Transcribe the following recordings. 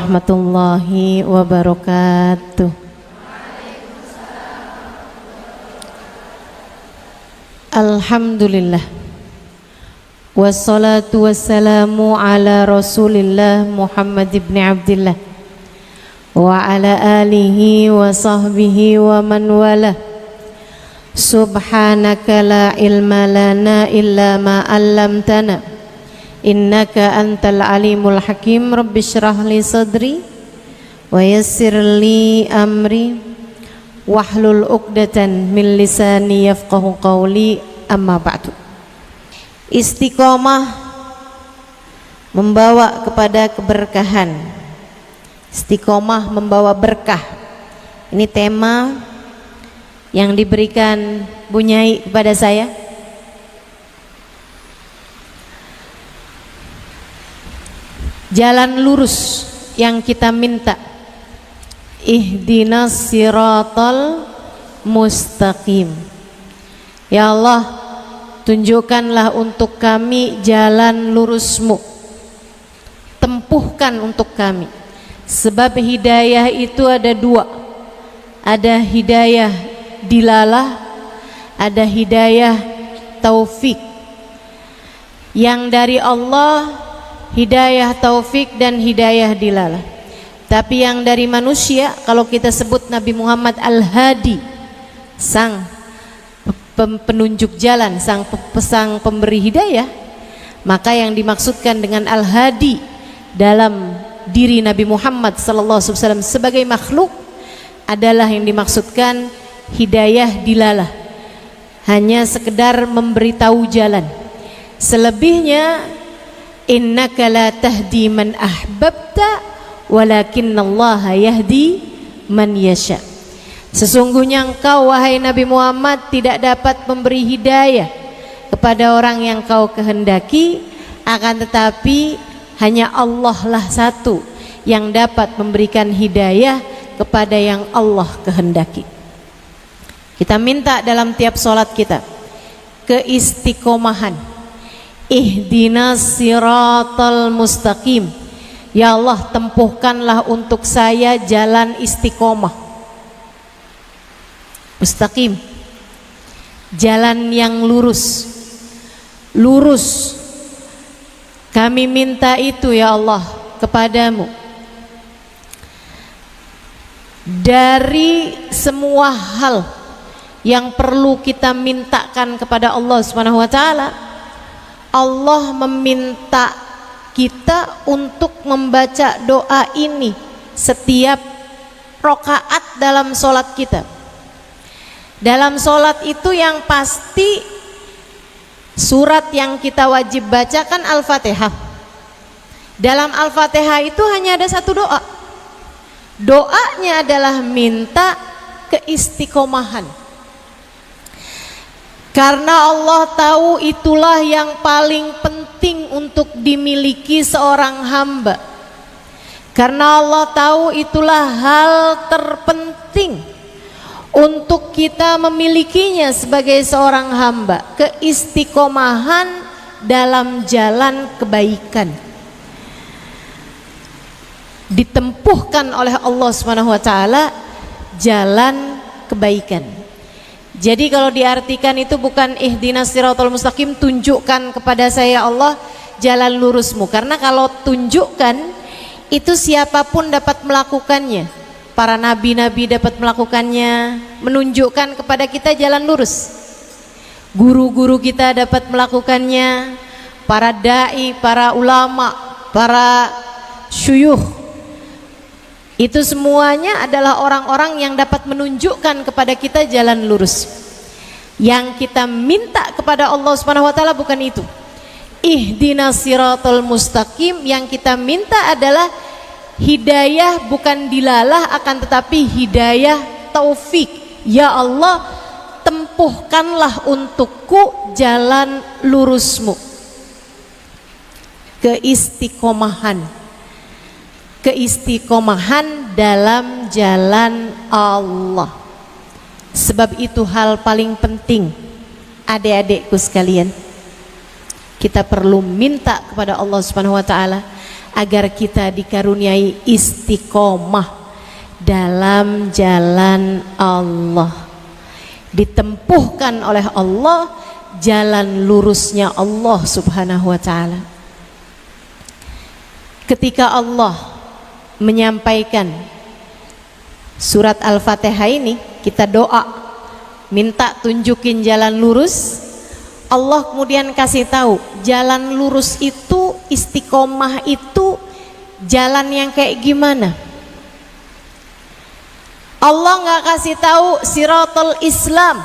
warahmatullahi wabarakatuh. Alhamdulillah, wassalatu wassalamu ala Rasulillah Muhammad ibn Abdillah wa ala alihi wa sahbihi wa man wala. Subhanaka la ilma lana illa ma 'allamtana innaka antal alimul hakim. Rabbi shrah li sadri wa yassir li amri wahlul 'uqdatan min lisani yafqahu qawli. Amma ba'du. Istiqomah membawa kepada keberkahan. Istiqomah membawa berkah. Ini tema yang diberikan Bu Nyai kepada saya. Jalan lurus yang kita minta. Ihdinas siratal mustaqim. Ya Allah, tunjukkanlah untuk kami jalan lurus-Mu. Tempuhkan untuk kami. Sebab hidayah itu ada dua. Ada hidayah dilalah, ada hidayah taufik. Yang dari Allah hidayah taufik dan hidayah dilalah. Tapi yang dari manusia, kalau kita sebut Nabi Muhammad Al-Hadi, sang penunjuk jalan, sang pemberi hidayah, maka yang dimaksudkan dengan Al-Hadi dalam diri Nabi Muhammad SAW sebagai makhluk adalah yang dimaksudkan hidayah dilalah, hanya sekedar memberitahu jalan. Selebihnya, innaka la tahdi man ahbabta walakinallaha yahdi man yasha. Sesungguhnya engkau wahai Nabi Muhammad tidak dapat memberi hidayah kepada orang yang kau kehendaki, akan tetapi hanya Allah lah satu yang dapat memberikan hidayah kepada yang Allah kehendaki. Kita minta dalam tiap sholat kita keistiqomahan. Ihdinas siratal mustaqim. Ya Allah, tempuhkanlah untuk saya jalan istiqomah. Mustaqim, jalan yang lurus. Lurus. Kami minta itu ya Allah kepadamu. Dari semua hal yang perlu kita mintakan kepada Allah Subhanahu wa taala, Allah meminta kita untuk membaca doa ini setiap rakaat dalam sholat kita. Dalam sholat itu yang pasti surat yang kita wajib baca kan Al-Fatihah. Dalam Al-Fatihah itu hanya ada satu doa. Doanya adalah minta keistiqomahan. Karena Allah tahu itulah yang paling penting untuk dimiliki seorang hamba. Karena Allah tahu itulah hal terpenting untuk kita memilikinya sebagai seorang hamba. Keistiqomahan dalam jalan kebaikan. Ditempuhkan oleh Allah SWT jalan kebaikan. Jadi kalau diartikan itu bukan ihdinas siratal mustaqim, tunjukkan kepada saya Allah jalan lurusmu. Karena kalau tunjukkan itu siapapun dapat melakukannya. Para nabi-nabi dapat melakukannya, menunjukkan kepada kita jalan lurus. Guru-guru kita dapat melakukannya, para dai, para ulama, para syuyukh. Itu semuanya adalah orang-orang yang dapat menunjukkan kepada kita jalan lurus. Yang kita minta kepada Allah Subhanahu wa taala bukan itu. Ihdinas siratal mustaqim, yang kita minta adalah hidayah bukan dilalah, akan tetapi hidayah taufik. Ya Allah, tempuhkanlah untukku jalan lurusmu. Keistiqomahan. Keistiqomahan dalam jalan Allah. Sebab itu hal paling penting, adik-adikku sekalian. Kita perlu minta kepada Allah Subhanahu wa taala agar kita dikaruniai istiqomah dalam jalan Allah, ditempuhkan oleh Allah jalan lurusnya Allah Subhanahu wa ta'ala. Ketika Allah menyampaikan surat Al-Fatihah ini, kita doa minta tunjukin jalan lurus. Allah kemudian kasih tahu jalan lurus itu, istiqomah itu jalan yang kayak gimana. Allah nggak kasih tahu siratul Islam,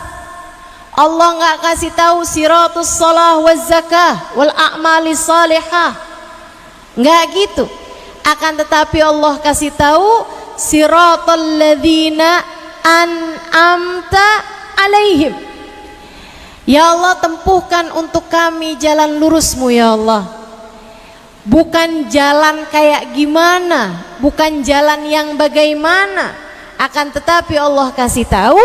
Allah nggak kasih tahu siratus shalah waz zakah wal a'mali salihah, nggak gitu. Akan tetapi Allah kasih tahu siratal ladzina an'amta alaihim. Ya Allah, tempuhkan untuk kami jalan lurusmu ya Allah. Bukan jalan kayak gimana, bukan jalan yang bagaimana, akan tetapi Allah kasih tahu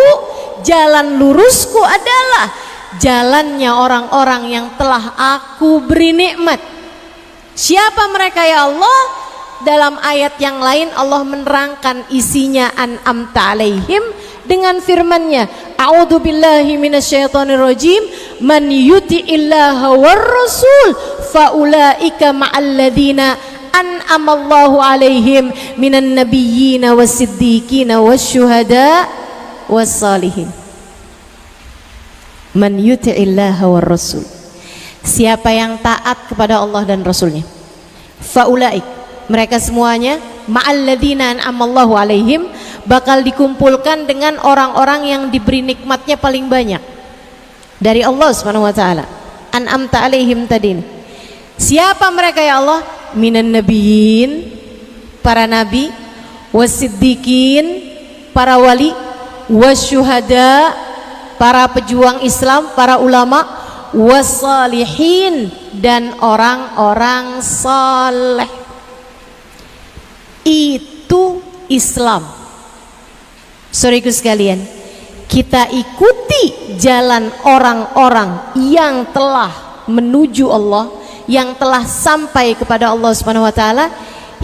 jalan lurusku adalah jalannya orang-orang yang telah aku beri nikmat. Siapa mereka ya Allah? Dalam ayat yang lain Allah menerangkan isinya an'amta alaihim dengan firman-Nya, a'udzu billahi minasyaitonir rajim, man yuti'illaha war rasul faulaika ma'al ladzina an'amallahu alaihim minan nabiyyina was-siddiqina wasyuhada was-salihin. Man yuti'illaha war rasul, siapa yang taat kepada Allah dan Rasulnya, faulaik, mereka semuanya ma'al ladzina an'amallahu alaihim, bakal dikumpulkan dengan orang-orang yang diberi nikmatnya paling banyak dari Allah Subhanahu wa taala. An'amta alaihim tadi. Siapa mereka ya Allah? Minan nabiyyin, para nabi, wasiddiqin, para wali, wasyuhada, para pejuang Islam, para ulama, wasalihin, dan orang-orang saleh. Itu Islam. Saudaraku sekalian, kita ikuti jalan orang-orang yang telah menuju Allah, yang telah sampai kepada Allah Subhanahu wa taala,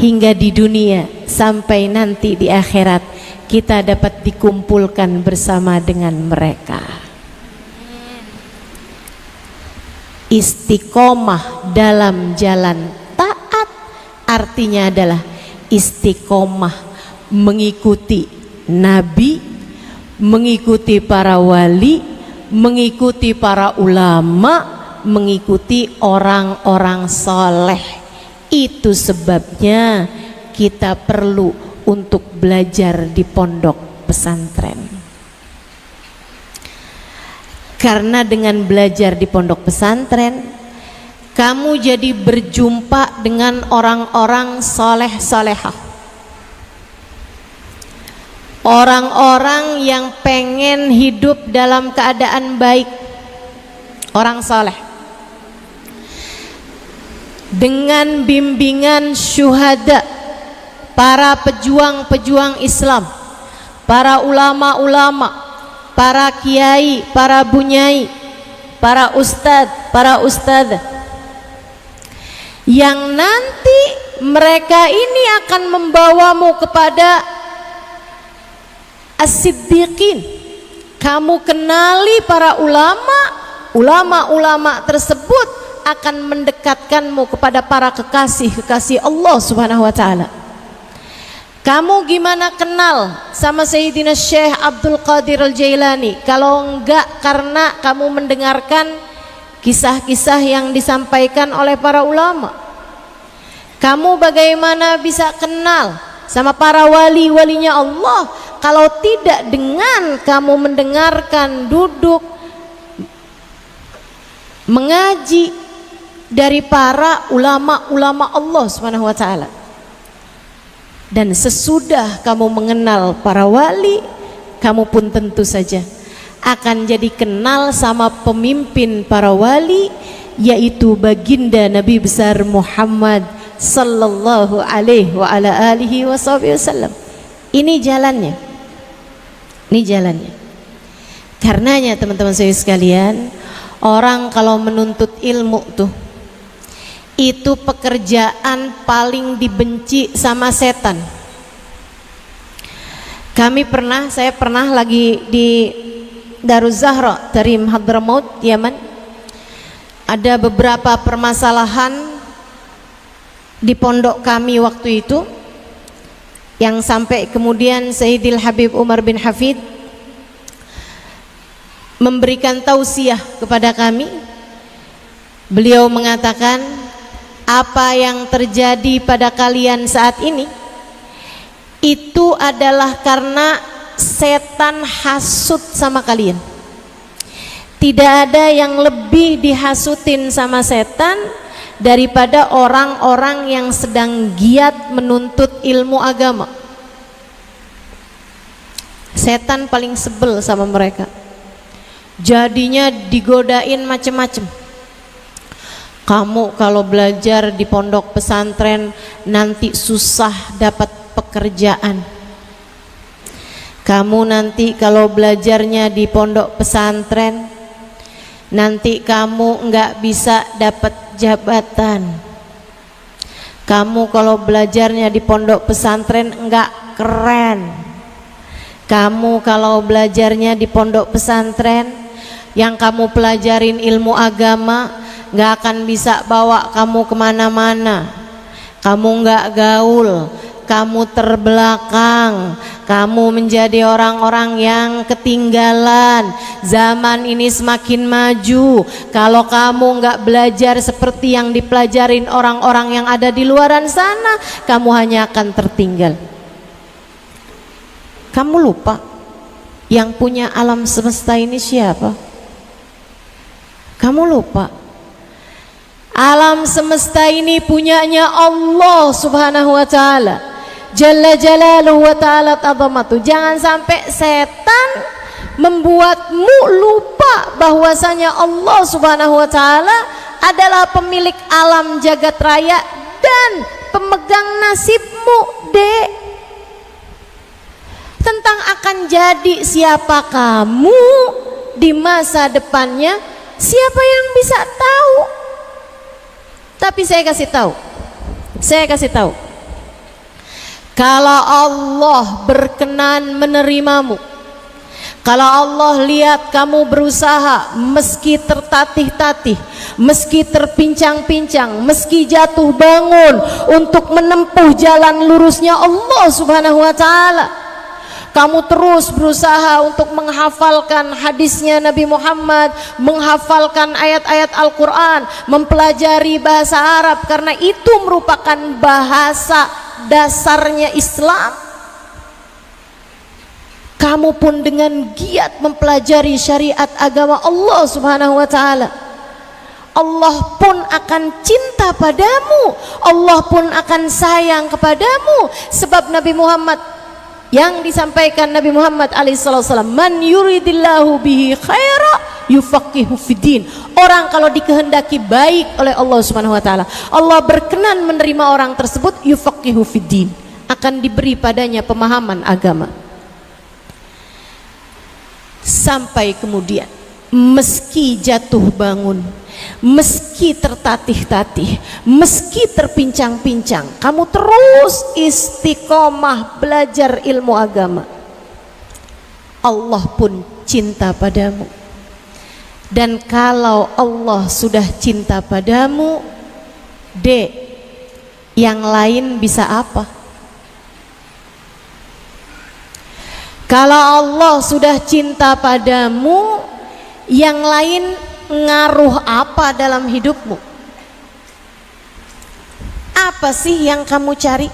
hingga di dunia sampai nanti di akhirat kita dapat dikumpulkan bersama dengan mereka. Istiqomah dalam jalan taat artinya adalah istiqomah mengikuti nabi, mengikuti para wali, mengikuti para ulama, mengikuti orang-orang soleh. Itu sebabnya kita perlu untuk belajar di pondok pesantren, karena dengan belajar di pondok pesantren kamu jadi berjumpa dengan orang-orang soleh-solehah, orang-orang yang pengen hidup dalam keadaan baik, orang soleh. Dengan bimbingan syuhada, para pejuang-pejuang Islam, para ulama-ulama, para kiai, para bunyai, para ustadz, para ustadzah, yang nanti mereka ini akan membawamu kepada as-siddiqin. Kamu kenali para ulama, ulama-ulama tersebut akan mendekatkanmu kepada para kekasih-kekasih Allah Subhanahu wa taala. Kamu gimana kenal sama Sayyidina Syekh Abdul Qadir Al-Jailani kalau enggak karena kamu mendengarkan kisah-kisah yang disampaikan oleh para ulama? Kamu bagaimana bisa kenal sama para wali-walinya Allah kalau tidak dengan kamu mendengarkan, duduk mengaji dari para ulama-ulama Allah Subhanahu wa taala? Dan sesudah kamu mengenal para wali, kamu pun tentu saja akan jadi kenal sama pemimpin para wali, yaitu baginda Nabi besar Muhammad sallallahu alaihi wa ala alihi wasallam. Ini jalannya. Ini jalannya. Karenanya teman-teman saya sekalian, orang kalau menuntut ilmu tuh, itu pekerjaan paling dibenci sama setan. Saya pernah lagi di Daruz Zahra Tarim Hadramaut Yaman. Ada beberapa permasalahan di pondok kami waktu itu yang sampai kemudian Sayyidil Habib Umar bin Hafid memberikan tausiah kepada kami. Beliau mengatakan, apa yang terjadi pada kalian saat ini itu adalah karena setan hasut sama kalian. Tidak ada yang lebih dihasutin sama setan daripada orang-orang yang sedang giat menuntut ilmu agama. Setan paling sebel sama mereka. Jadinya digodain macem-macem. Kamu kalau belajar di pondok pesantren nanti susah dapat pekerjaan. Kamu nanti kalau belajarnya di pondok pesantren nanti kamu nggak bisa dapat jabatan. Kamu kalau belajarnya di pondok pesantren nggak keren. Kamu kalau belajarnya di pondok pesantren yang kamu pelajarin ilmu agama nggak akan bisa bawa kamu kemana-mana. Kamu nggak gaul, kamu terbelakang, kamu menjadi orang-orang yang ketinggalan. Zaman ini semakin maju. Kalau kamu nggak belajar seperti yang dipelajarin orang-orang yang ada di luaran sana, kamu hanya akan tertinggal. Kamu lupa yang punya alam semesta ini siapa? Kamu lupa alam semesta ini punyanya Allah Subhanahu wa ta'ala Jalla Jalaluhu wa ta'ala azamatu. Jangan sampai setan membuatmu lupa bahwasanya Allah Subhanahu wa ta'ala adalah pemilik alam jagat raya dan pemegang nasibmu, Dek. Tentang akan jadi siapa kamu di masa depannya, siapa yang bisa tahu? Tapi saya kasih tahu. Kalau Allah berkenan menerimamu, kalau Allah lihat kamu berusaha meski tertatih-tatih, meski terpincang-pincang, meski jatuh bangun untuk menempuh jalan lurusnya Allah Subhanahu wa ta'ala, kamu terus berusaha untuk menghafalkan hadisnya Nabi Muhammad, menghafalkan ayat-ayat Al-Quran, mempelajari bahasa Arab karena itu merupakan bahasa dasarnya Islam. Kamu pun dengan giat mempelajari syariat agama Allah Subhanahu wa ta'ala, Allah pun akan cinta padamu, Allah pun akan sayang kepadamu. Sebab Nabi Muhammad yang disampaikan Nabi Muhammad alaihissalam, man yuridillahu bihi khaira yufaqihu fiddin. Orang kalau dikehendaki baik oleh Allah Subhanahu wa ta'ala, Allah berkenan menerima orang tersebut, yufaqihu fiddin, akan diberi padanya pemahaman agama. Sampai kemudian meski jatuh bangun, meski tertatih-tatih, meski terpincang-pincang, kamu terus istiqomah belajar ilmu agama, Allah pun cinta padamu. Dan kalau Allah sudah cinta padamu, Dek, yang lain bisa apa? Kalau Allah sudah cinta padamu, yang lain ngaruh apa dalam hidupmu? Apa sih yang kamu cari?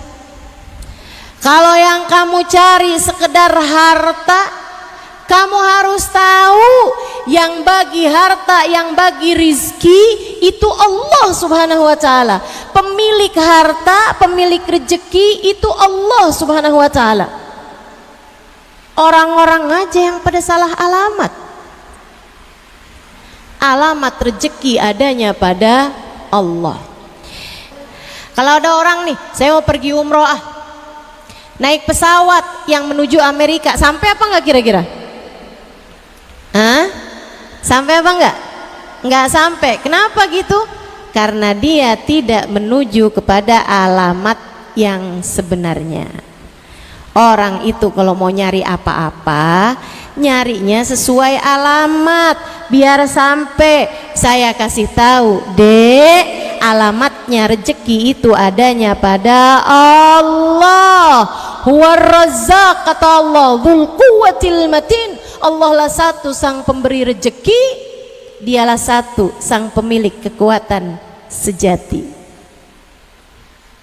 Kalau yang kamu cari sekedar harta, kamu harus tahu yang bagi harta, yang bagi rizki itu Allah Subhanahu wa ta'ala. Pemilik harta, pemilik rezeki itu Allah Subhanahu wa ta'ala. Orang-orang aja yang pada salah alamat. Alamat rezeki adanya pada Allah. Kalau ada orang nih, saya mau pergi umroh naik pesawat yang menuju Amerika, sampai apa enggak kira-kira? Hah? Sampai apa enggak? Enggak sampai. Kenapa gitu? karena dia tidak menuju kepada alamat yang sebenarnya. Orang itu kalau mau nyari apa-apa, nyarinya sesuai alamat, biar sampai. Saya kasih tahu, Dek, alamatnya rezeki itu adanya pada Allah. Huwar Razzaq, kata Allah, dzul quwwatil matin. Allah lah satu sang pemberi rezeki, dialah satu sang pemilik kekuatan sejati.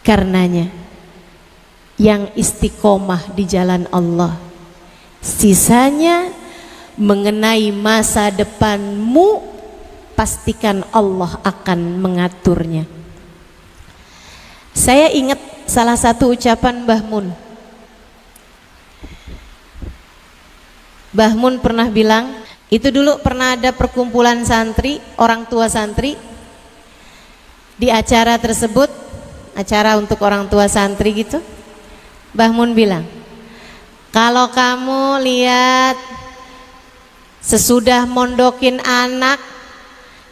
Karenanya yang istiqomah di jalan Allah, sisanya mengenai masa depanmu, pastikan Allah akan mengaturnya. Saya ingat salah satu ucapan Mbah Mun. Mbah Mun pernah bilang, itu dulu pernah ada perkumpulan santri, orang tua santri. Di acara tersebut, acara untuk orang tua santri gitu, Mbah Mun bilang, kalau kamu lihat sesudah mondokin anak,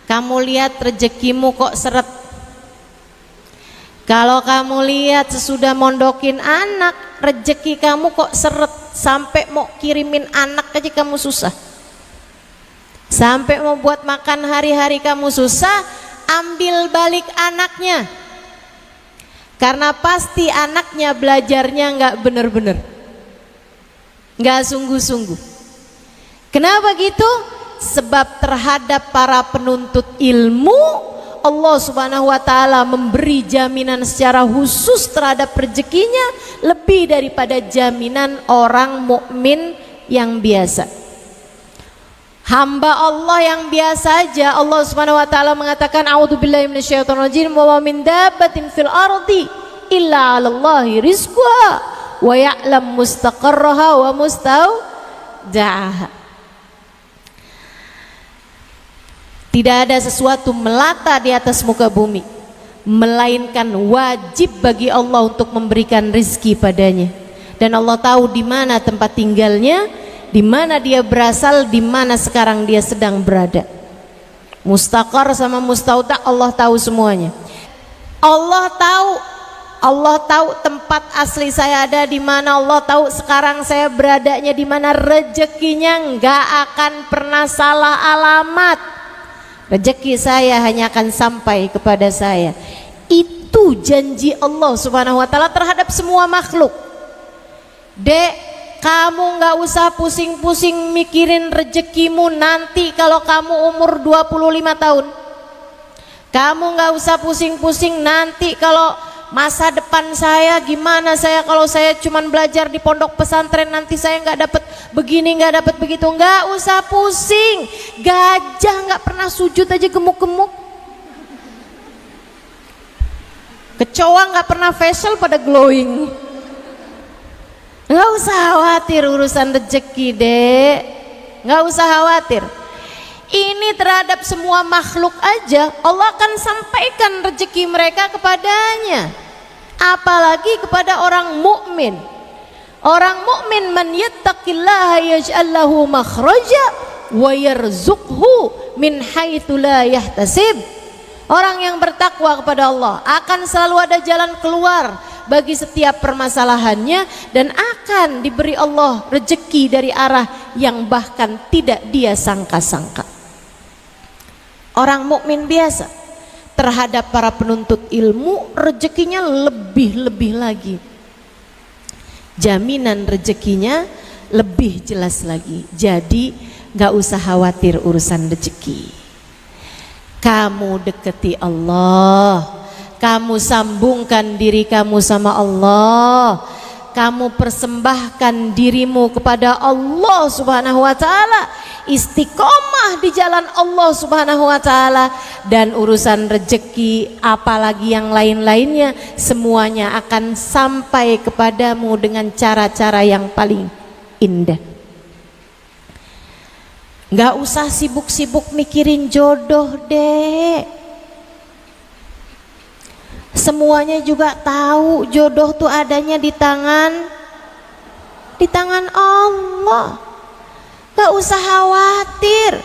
kamu lihat rezekimu kok seret. Kalau kamu lihat sesudah mondokin anak, rezeki kamu kok seret, sampai mau kirimin anak aja kamu susah, sampai mau buat makan hari-hari kamu susah, ambil balik anaknya. Karena pasti anaknya belajarnya nggak bener-bener, nggak sungguh-sungguh. Kenapa gitu? Sebab terhadap para penuntut ilmu, Allah Subhanahu wa Ta'ala memberi jaminan secara khusus terhadap rezekinya lebih daripada jaminan orang mukmin yang biasa. Hamba Allah yang biasa aja, Allah Subhanahu wa Ta'ala mengatakan, a'udzubillahi minasyaitonirrajim, wa min dabbatin fil ardi illa 'alallahi rizquha wa ya'lam mustaqarraha wa mustaudaha. Tidak ada sesuatu melata di atas muka bumi melainkan wajib bagi Allah untuk memberikan rizki padanya, dan Allah tahu di mana tempat tinggalnya, di mana dia berasal, di mana sekarang dia sedang berada. Mustaqar sama mustauda Allah tahu semuanya. Allah tahu tempat asli saya ada di mana, Allah tahu sekarang saya beradanya di mana. Rezekinya nggak akan pernah salah alamat. Rezeki saya hanya akan sampai kepada saya. Itu janji Allah Subhanahu wa Ta'ala terhadap semua makhluk. Dek, kamu nggak usah pusing-pusing mikirin rezekimu nanti kalau kamu umur 25 tahun. Kamu nggak usah pusing-pusing nanti kalau masa depan saya gimana, saya kalau saya cuman belajar di pondok pesantren nanti saya nggak dapat begini, nggak dapat begitu. Nggak usah pusing. Gajah nggak pernah sujud aja gemuk-gemuk. Kecoa nggak pernah facial pada glowing. Nggak usah khawatir urusan rezeki, Dek. Nggak usah khawatir. Ini terhadap semua makhluk aja Allah akan sampaikan rezeki mereka kepadanya, apalagi kepada orang mukmin. Orang mukmin, man yattaqillaha yaj'al lahu makhraja wa yarzuqhu min haitsu la yahtasib. Orang yang bertakwa kepada Allah akan selalu ada jalan keluar bagi setiap permasalahannya, dan akan diberi Allah rezeki dari arah yang bahkan tidak dia sangka-sangka. Orang mukmin biasa terhadap para penuntut ilmu rezekinya lebih-lebih lagi. Jaminan rezekinya lebih jelas lagi. Jadi gak usah khawatir urusan rezeki. Kamu deketi Allah, kamu sambungkan diri kamu sama Allah, kamu persembahkan dirimu kepada Allah Subhanahu wa Ta'ala, istiqomah di jalan Allah Subhanahu wa Ta'ala, dan urusan rezeki apalagi yang lain-lainnya semuanya akan sampai kepadamu dengan cara-cara yang paling indah. Nggak usah sibuk-sibuk mikirin jodoh, Dek. Semuanya juga tahu jodoh tuh adanya di tangan Allah. Gak usah khawatir.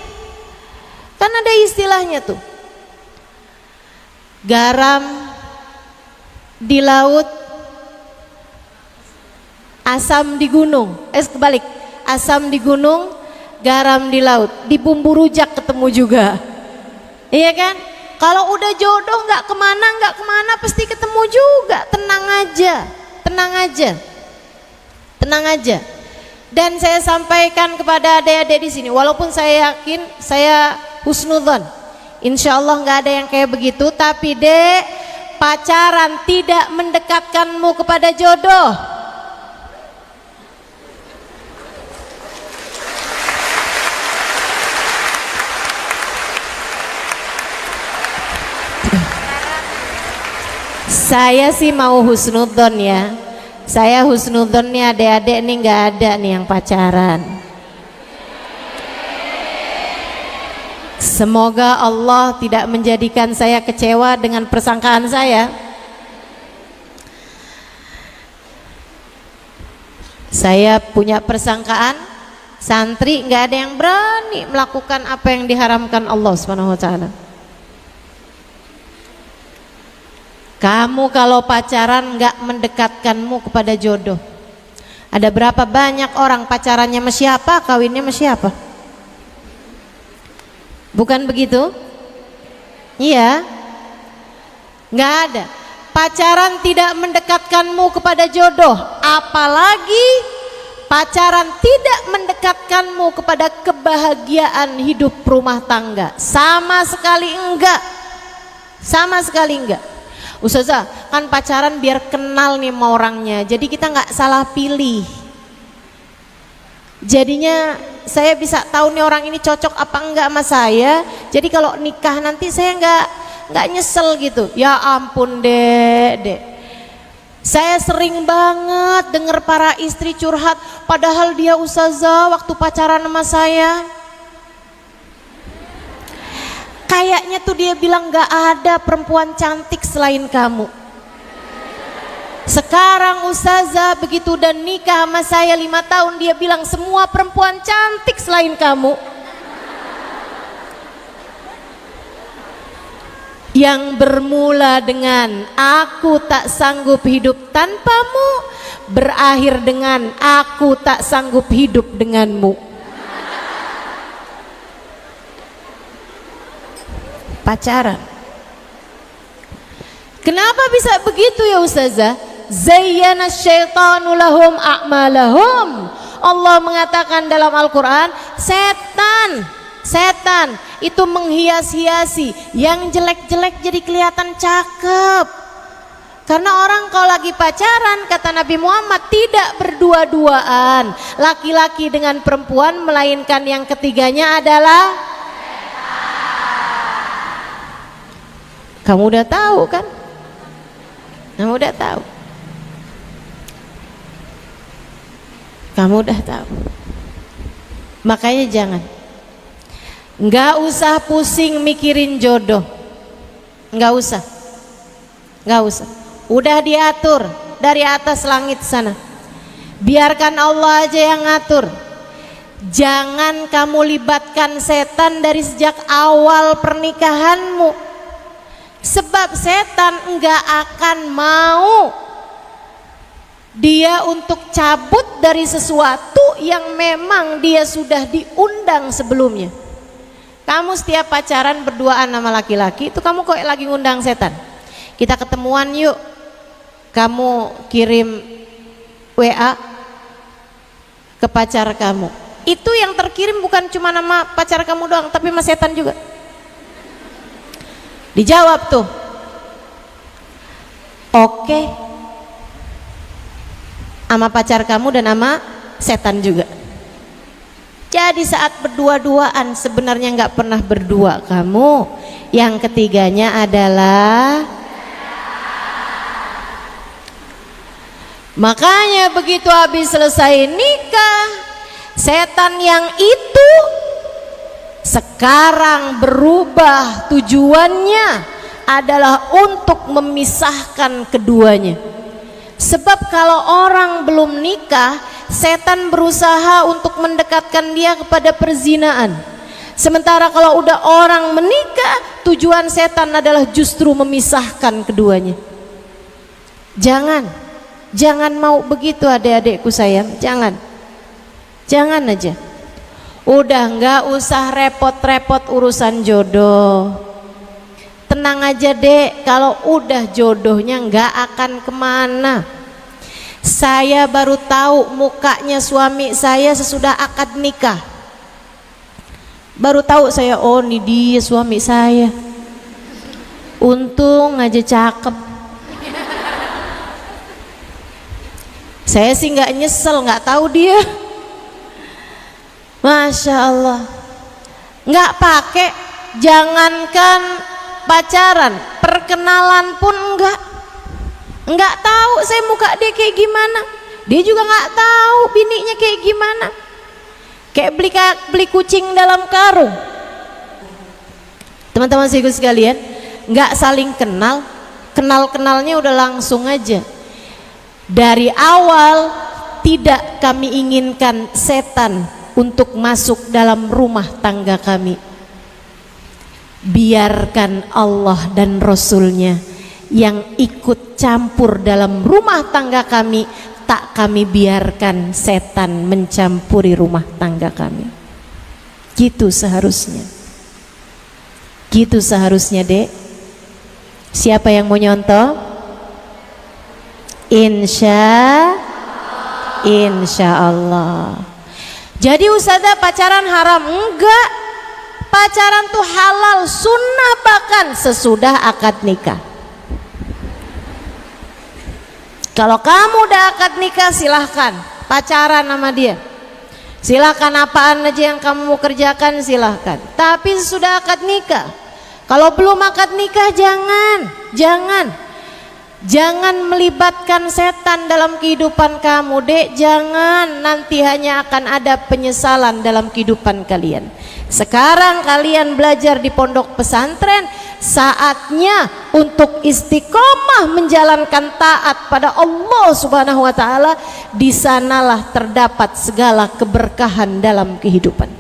Kan ada istilahnya tuh, garam di laut, asam di gunung. Kebalik, asam di gunung, garam di laut. Di bumbu rujak ketemu juga. Iya kan? Kalau udah jodoh nggak kemana pasti ketemu juga. Tenang aja, tenang aja, tenang aja. Dan saya sampaikan kepada adik-adik di sini, walaupun saya yakin, saya husnudzon, insya Allah nggak ada yang kayak begitu. Tapi dek, pacaran tidak mendekatkanmu kepada jodoh. Saya sih mau husnudzon ya. Saya husnudzon nih adik-adik nih nggak ada nih yang pacaran. Semoga Allah tidak menjadikan saya kecewa dengan persangkaan saya. Saya punya persangkaan santri nggak ada yang berani melakukan apa yang diharamkan Allah Subhanahu wa taala. Kamu kalau pacaran nggak mendekatkanmu kepada jodoh. Ada berapa banyak orang pacarannya sama siapa, kawinnya sama siapa? Bukan begitu? Iya. Nggak ada. Pacaran tidak mendekatkanmu kepada jodoh. Apalagi pacaran tidak mendekatkanmu kepada kebahagiaan hidup rumah tangga. Sama sekali enggak. Sama sekali enggak. Ustazah, kan pacaran biar kenal nih sama orangnya, jadi kita nggak salah pilih. Jadinya saya bisa tahu nih orang ini cocok apa enggak sama saya. Jadi kalau nikah nanti saya nggak nyesel gitu. Ya ampun dek. Saya sering banget dengar para istri curhat, padahal dia ustazah waktu pacaran sama saya. Kayaknya tuh dia bilang gak ada perempuan cantik selain kamu. Sekarang ustazah begitu dan nikah sama saya 5 tahun, dia bilang semua perempuan cantik selain kamu. Yang bermula dengan aku tak sanggup hidup tanpamu, berakhir dengan aku tak sanggup hidup denganmu. Pacaran. Kenapa bisa begitu ya ustazah? Zayyana syaitanu lahum a'malahum. Allah mengatakan dalam Al-Quran, setan itu menghias-hiasi yang jelek-jelek jadi kelihatan cakep. Karena orang kalau lagi pacaran, kata Nabi Muhammad, tidak berdua-duaan laki-laki dengan perempuan, melainkan yang ketiganya adalah. Kamu udah tahu kan? Kamu udah tahu. Kamu udah tahu. Makanya jangan. Nggak usah pusing mikirin jodoh. Nggak usah. Nggak usah. Udah diatur dari atas langit sana. Biarkan Allah aja yang ngatur. Jangan kamu libatkan setan dari sejak awal pernikahanmu. Sebab setan enggak akan mau dia untuk cabut dari sesuatu yang memang dia sudah diundang sebelumnya. Kamu setiap pacaran berduaan sama laki-laki itu kamu kok lagi ngundang setan. Kita ketemuan yuk. Kamu kirim WA ke pacar kamu. Itu yang terkirim bukan cuma nama pacar kamu doang, tapi sama setan juga. Dijawab tuh, oke, sama pacar kamu dan sama setan juga. Jadi saat berdua-duaan sebenarnya nggak pernah berdua kamu. Yang ketiganya adalah. Makanya begitu habis selesai nikah, setan yang itu sekarang berubah, tujuannya adalah untuk memisahkan keduanya. Sebab kalau orang belum nikah, setan berusaha untuk mendekatkan dia kepada perzinaan. Sementara kalau udah orang menikah, tujuan setan adalah justru memisahkan keduanya. Jangan mau begitu adik-adikku sayang, jangan aja. Udah nggak usah repot-repot urusan jodoh. Tenang aja dek, kalau udah jodohnya nggak akan kemana. Saya baru tahu mukanya suami saya sesudah akad nikah. Baru tahu saya, oh ini dia suami saya. Untung aja cakep. Saya sih nggak nyesel, nggak tahu dia. Masya Allah. Nggak pakai, jangankan pacaran, perkenalan pun nggak tahu saya muka dia kayak gimana. Dia juga nggak tahu bininya kayak gimana. Kayak beli kucing dalam karung. Teman-teman sekalian, nggak saling kenalnya udah langsung aja. Dari awal tidak kami inginkan setan untuk masuk dalam rumah tangga kami. Biarkan Allah dan Rasulnya yang ikut campur dalam rumah tangga kami. Tak kami biarkan setan mencampuri rumah tangga kami. Gitu seharusnya. Gitu seharusnya dek. Siapa yang mau nyontoh? Insya Allah. Jadi ustazah pacaran haram? Enggak. Pacaran tuh halal, sunnah bahkan sesudah akad nikah. Kalau kamu udah akad nikah silahkan pacaran sama dia. Silahkan apaan aja yang kamu mau kerjakan silahkan. Tapi sesudah akad nikah, kalau belum akad nikah jangan melibatkan setan dalam kehidupan kamu dek. Jangan, nanti hanya akan ada penyesalan dalam kehidupan kalian. Sekarang kalian belajar di pondok pesantren, saatnya untuk istiqomah menjalankan taat pada Allah Subhanahu wa taala. Di sanalah terdapat segala keberkahan dalam kehidupan.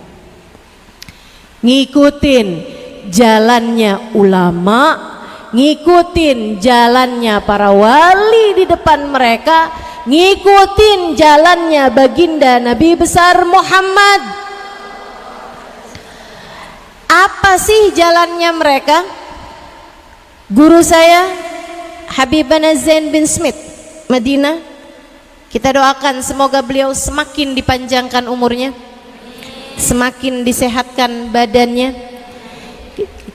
Ngikutin jalannya ulama, ngikutin jalannya para wali di depan mereka, ngikutin jalannya baginda Nabi besar Muhammad. Apa sih jalannya mereka? Guru saya Habibana Zain bin Smith, Madinah. Kita doakan semoga beliau semakin dipanjangkan umurnya, semakin disehatkan badannya.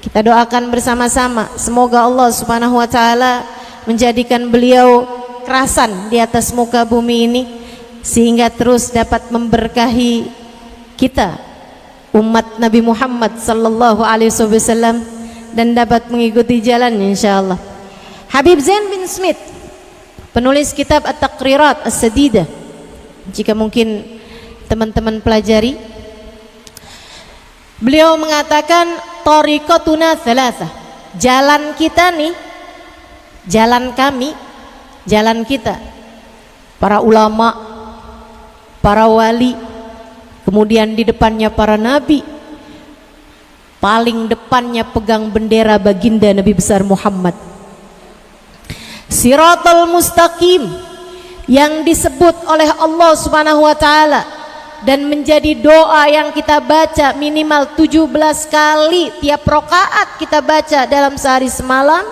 Kita doakan bersama-sama semoga Allah Subhanahu wa taala menjadikan beliau kerasan di atas muka bumi ini, sehingga terus dapat memberkahi kita umat Nabi Muhammad sallallahu alaihi wasallam dan dapat mengikuti jalannya insyaallah. Habib Zain bin Smith, penulis kitab At-Taqrirat As-Sadidah, jika mungkin teman-teman pelajari, beliau mengatakan tariqatuna thalatha. Jalan kita nih, jalan kami, jalan kita, para ulama, para wali, kemudian di depannya para nabi, paling depannya pegang bendera baginda Nabi besar Muhammad. Siratal mustaqim yang disebut oleh Allah Subhanahu wa taala dan menjadi doa yang kita baca minimal 17 kali tiap rakaat kita baca dalam sehari semalam.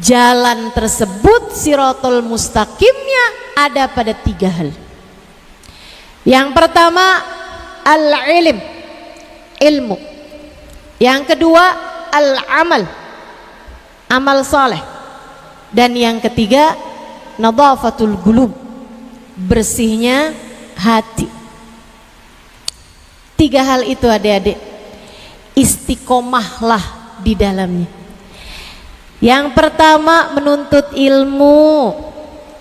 Jalan tersebut siratal mustaqimnya ada pada 3 hal. Yang pertama al-ilm, ilmu. Yang kedua al-amal, amal saleh. Dan yang ketiga nadhafatul qulub, bersihnya hati. 3 hal itu adik-adik, istiqomahlah di dalamnya. Yang pertama menuntut ilmu.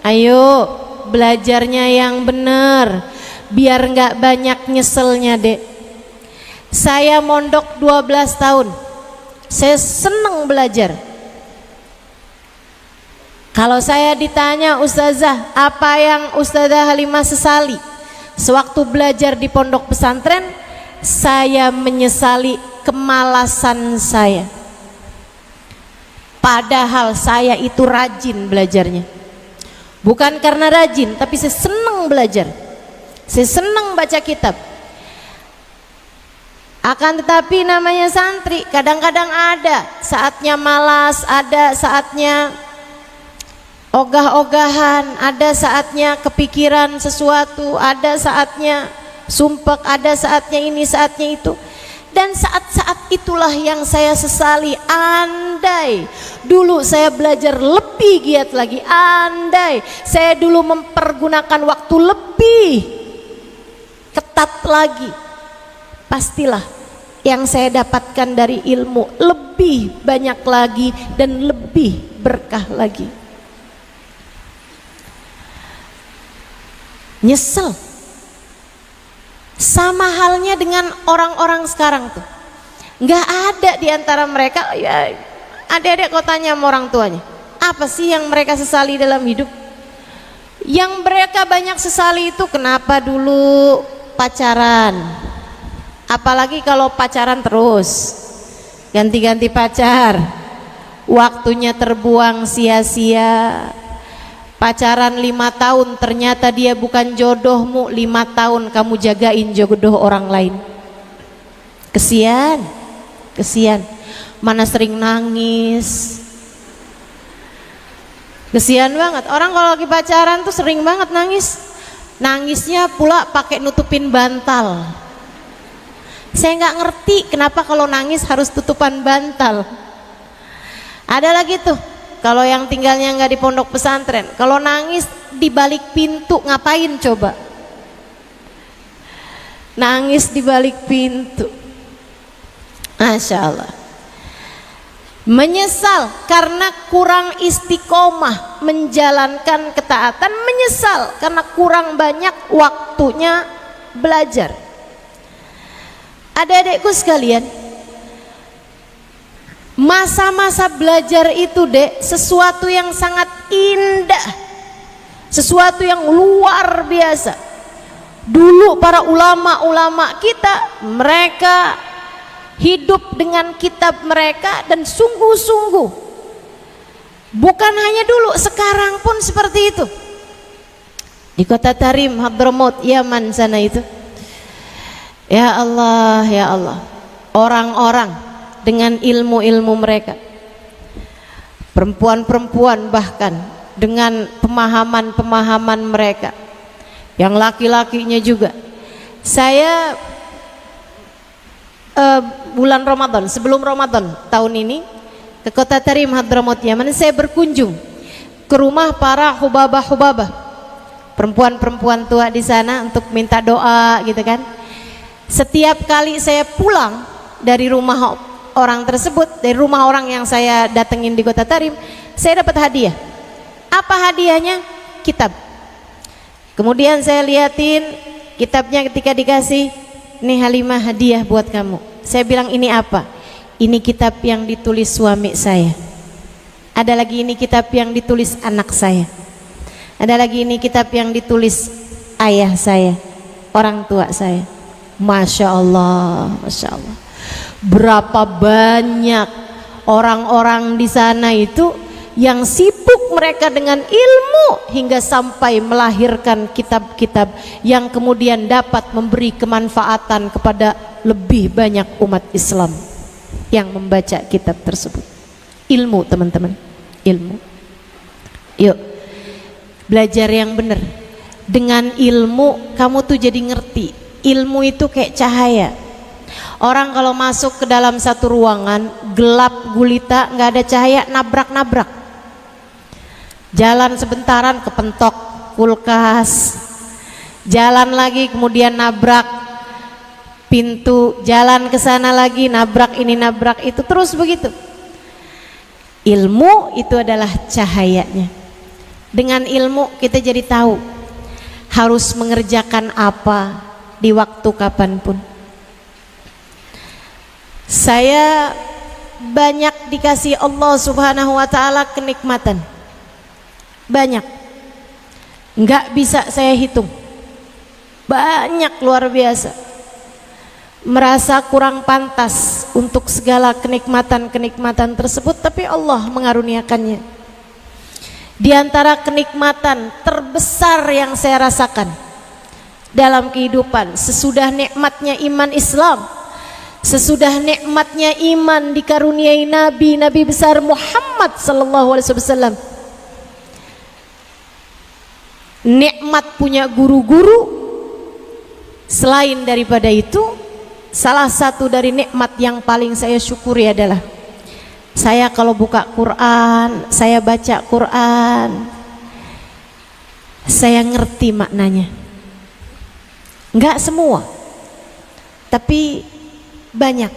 Ayo belajarnya yang benar, biar nggak banyak nyeselnya dek. Saya mondok 12 tahun, saya seneng belajar. Kalau saya ditanya ustazah, apa yang Ustazah Halimah sesali? sewaktu belajar di pondok pesantren, saya menyesali kemalasan saya. Padahal saya itu rajin belajarnya. Bukan karena rajin, tapi saya senang belajar. Saya senang baca kitab. Akan tetapi namanya santri, kadang-kadang ada saatnya malas, ada saatnya ogah-ogahan, ada saatnya kepikiran sesuatu, ada saatnya sumpek, ada saatnya ini, saatnya itu. Dan saat-saat itulah yang saya sesali. Andai dulu saya belajar lebih giat lagi, andai saya dulu mempergunakan waktu lebih ketat lagi, pastilah yang saya dapatkan dari ilmu lebih banyak lagi dan lebih berkah lagi. Nyesel. Sama halnya dengan orang-orang sekarang tuh, nggak ada di antara mereka, ya adik-adik kau tanya sama orang tuanya, apa sih yang mereka sesali dalam hidup? Yang mereka banyak sesali itu kenapa dulu pacaran, apalagi kalau pacaran terus, ganti-ganti pacar, waktunya terbuang sia-sia. Pacaran 5 tahun ternyata dia bukan jodohmu, 5 tahun kamu jagain jodoh orang lain. Kesian, kesian. Mana sering nangis. Kesian banget. Orang kalau lagi pacaran tuh sering banget nangis. Nangisnya pula pakai nutupin bantal. Saya nggak ngerti kenapa kalau nangis harus tutupan bantal. Ada lagi tuh, kalau yang tinggalnya nggak di pondok pesantren, kalau nangis di balik pintu, ngapain coba? Nangis di balik pintu. Masya Allah. Menyesal karena kurang istiqomah menjalankan ketaatan, menyesal karena kurang banyak waktunya belajar. Adik-adikku sekalian, masa-masa belajar itu dek sesuatu yang sangat indah, sesuatu yang luar biasa. Dulu para ulama-ulama kita, mereka hidup dengan kitab mereka dan sungguh-sungguh. Bukan hanya dulu, sekarang pun seperti itu. Di kota Tarim, Hadramaut, Yaman sana itu, ya Allah, ya Allah, orang-orang dengan ilmu-ilmu mereka, perempuan-perempuan bahkan dengan pemahaman-pemahaman mereka, yang laki-lakinya juga. Saya bulan Ramadan, sebelum Ramadan tahun ini ke kota Tarim Hadramaut Yaman, saya berkunjung ke rumah para hubabah-hubabah, perempuan-perempuan tua di sana untuk minta doa gitu kan. Setiap kali saya pulang dari rumah orang tersebut, dari rumah orang yang saya datengin di kota Tarim, saya dapat hadiah. Apa hadiahnya? Kitab. Kemudian saya liatin kitabnya, ketika dikasih, nih Halimah, hadiah buat kamu. Saya bilang, ini apa? Ini kitab yang ditulis suami saya. Ada lagi ini kitab yang ditulis anak saya. Ada lagi ini kitab yang ditulis ayah saya, orang tua saya. Masya Allah, Masya Allah. Berapa banyak orang-orang di sana itu yang sibuk mereka dengan ilmu hingga sampai melahirkan kitab-kitab yang kemudian dapat memberi kemanfaatan kepada lebih banyak umat Islam yang membaca kitab tersebut. Ilmu, teman-teman, ilmu. Yuk belajar yang benar. Dengan ilmu kamu tuh jadi ngerti. Ilmu itu kayak cahaya. Orang kalau masuk ke dalam satu ruangan gelap gulita, nggak ada cahaya, nabrak-nabrak. Jalan sebentaran kepentok kulkas, jalan lagi kemudian nabrak pintu, jalan ke sana lagi nabrak ini nabrak itu, terus begitu. Ilmu itu adalah cahayanya. Dengan ilmu kita jadi tahu harus mengerjakan apa di waktu kapanpun. Saya banyak dikasih Allah Subhanahu wa ta'ala kenikmatan, banyak, nggak bisa saya hitung. banyak luar biasa, merasa kurang pantas untuk segala kenikmatan-kenikmatan tersebut, tapi Allah mengaruniakannya. Di antara kenikmatan terbesar yang saya rasakan dalam kehidupan sesudah nikmatnya iman Islam, sesudah nikmatnya iman dikaruniai Nabi besar Muhammad sallallahu alaihi wasallam, nikmat punya guru-guru. Selain daripada itu, salah satu dari nikmat yang paling saya syukuri adalah saya kalau buka Quran, saya baca Quran, saya ngerti maknanya. Enggak semua, tapi banyak.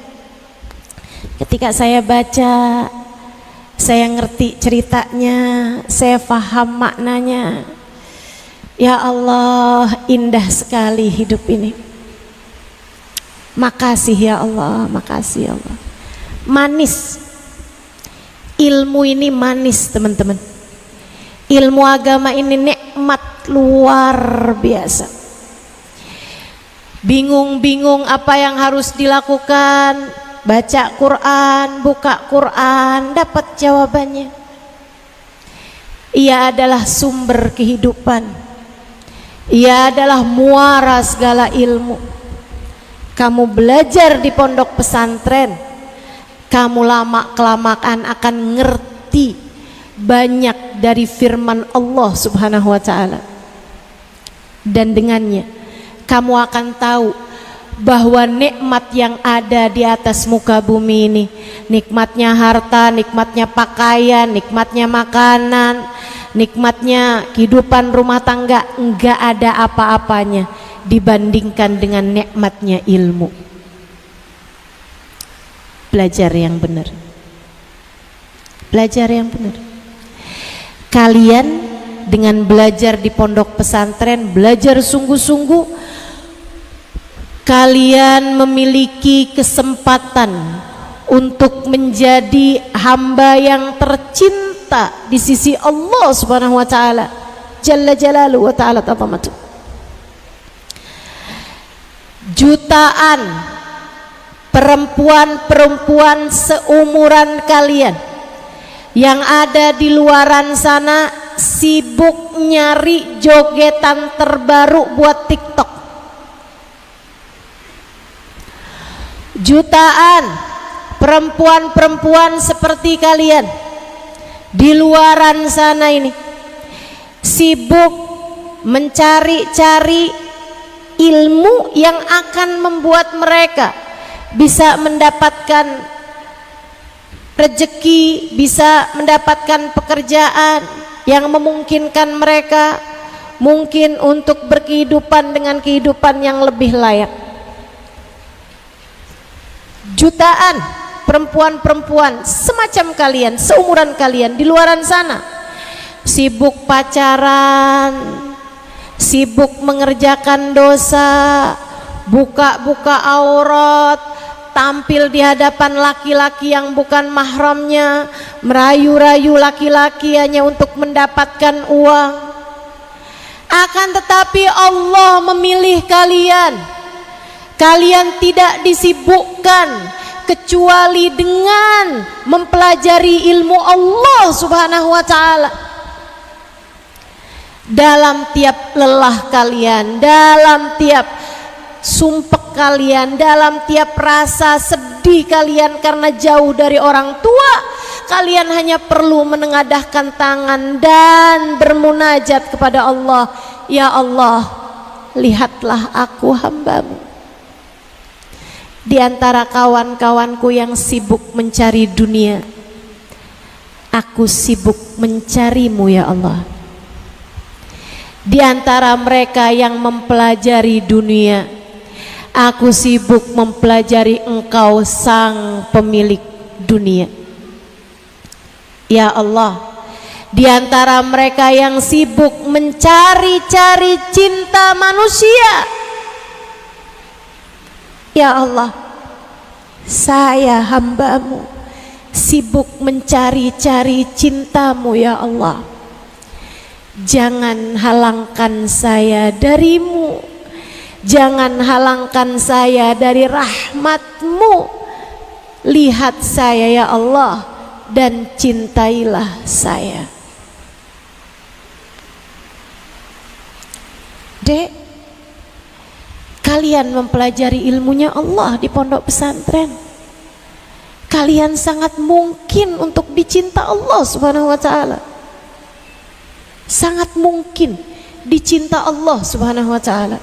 Ketika saya baca, saya ngerti ceritanya, saya paham maknanya. Ya Allah, indah sekali hidup ini. Makasih ya Allah, makasih ya Allah. Manis. Ilmu ini manis, teman-teman. Ilmu agama ini nikmat luar biasa. Bingung-bingung apa yang harus dilakukan, baca Quran, buka Quran, dapat jawabannya. Ia adalah sumber kehidupan. Ia adalah muara segala ilmu. Kamu belajar di pondok pesantren, kamu lama-kelamaan akan ngerti banyak dari firman Allah Subhanahu wa ta'ala. Dan dengannya kamu akan tahu bahwa nikmat yang ada di atas muka bumi ini, nikmatnya harta, nikmatnya pakaian, nikmatnya makanan, nikmatnya kehidupan rumah tangga, enggak ada apa-apanya dibandingkan dengan nikmatnya ilmu. Belajar yang benar, belajar yang benar. Kalian dengan belajar di pondok pesantren, belajar sungguh-sungguh, kalian memiliki kesempatan untuk menjadi hamba yang tercinta di sisi Allah Subhanahu wa ta'ala Jalla Jalaluhu wa ta'ala ta'zamatu. Jutaan perempuan-perempuan seumuran kalian yang ada di luaran sana sibuk nyari jogetan terbaru buat TikTok. Jutaan perempuan-perempuan seperti kalian di luaran sana ini sibuk mencari-cari ilmu yang akan membuat mereka bisa mendapatkan rezeki, bisa mendapatkan pekerjaan yang memungkinkan mereka mungkin untuk berkehidupan dengan kehidupan yang lebih layak. Jutaan perempuan-perempuan semacam kalian, seumuran kalian di luaran sana sibuk pacaran, sibuk mengerjakan dosa, buka-buka aurat, tampil di hadapan laki-laki yang bukan mahramnya, merayu-rayu laki-laki hanya untuk mendapatkan uang. Akan tetapi Allah memilih kalian. Kalian tidak disibukkan kecuali dengan mempelajari ilmu Allah Subhanahu wa ta'ala. Dalam tiap lelah kalian, dalam tiap sumpek kalian, dalam tiap rasa sedih kalian karena jauh dari orang tua, kalian hanya perlu menengadahkan tangan dan bermunajat kepada Allah. Ya Allah, lihatlah aku hambamu. Di antara kawan-kawanku yang sibuk mencari dunia, aku sibuk mencarimu ya Allah. Di antara mereka yang mempelajari dunia, aku sibuk mempelajari Engkau sang pemilik dunia. Ya Allah, di antara mereka yang sibuk mencari-cari cinta manusia, ya Allah, saya hambamu sibuk mencari-cari cintamu ya Allah. Jangan halangkan saya darimu, Jangan halangkan saya dari rahmat-Mu. Lihat saya ya Allah dan cintailah saya. Dek, kalian mempelajari ilmunya Allah di pondok pesantren. Kalian sangat mungkin untuk dicinta Allah Subhanahu wa taala. Sangat mungkin dicinta Allah Subhanahu wa taala.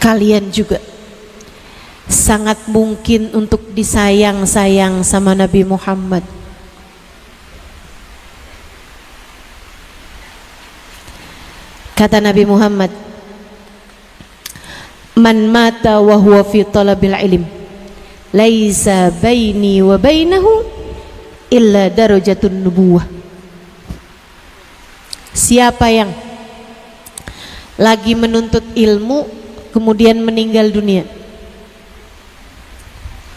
Kalian juga sangat mungkin untuk disayang-sayang sama Nabi Muhammad. Kata Nabi Muhammad, man mata wa huwa fi talabil ilm laisa baini wa bainahu illa darajatun nubuwah. Siapa yang lagi menuntut ilmu kemudian meninggal dunia,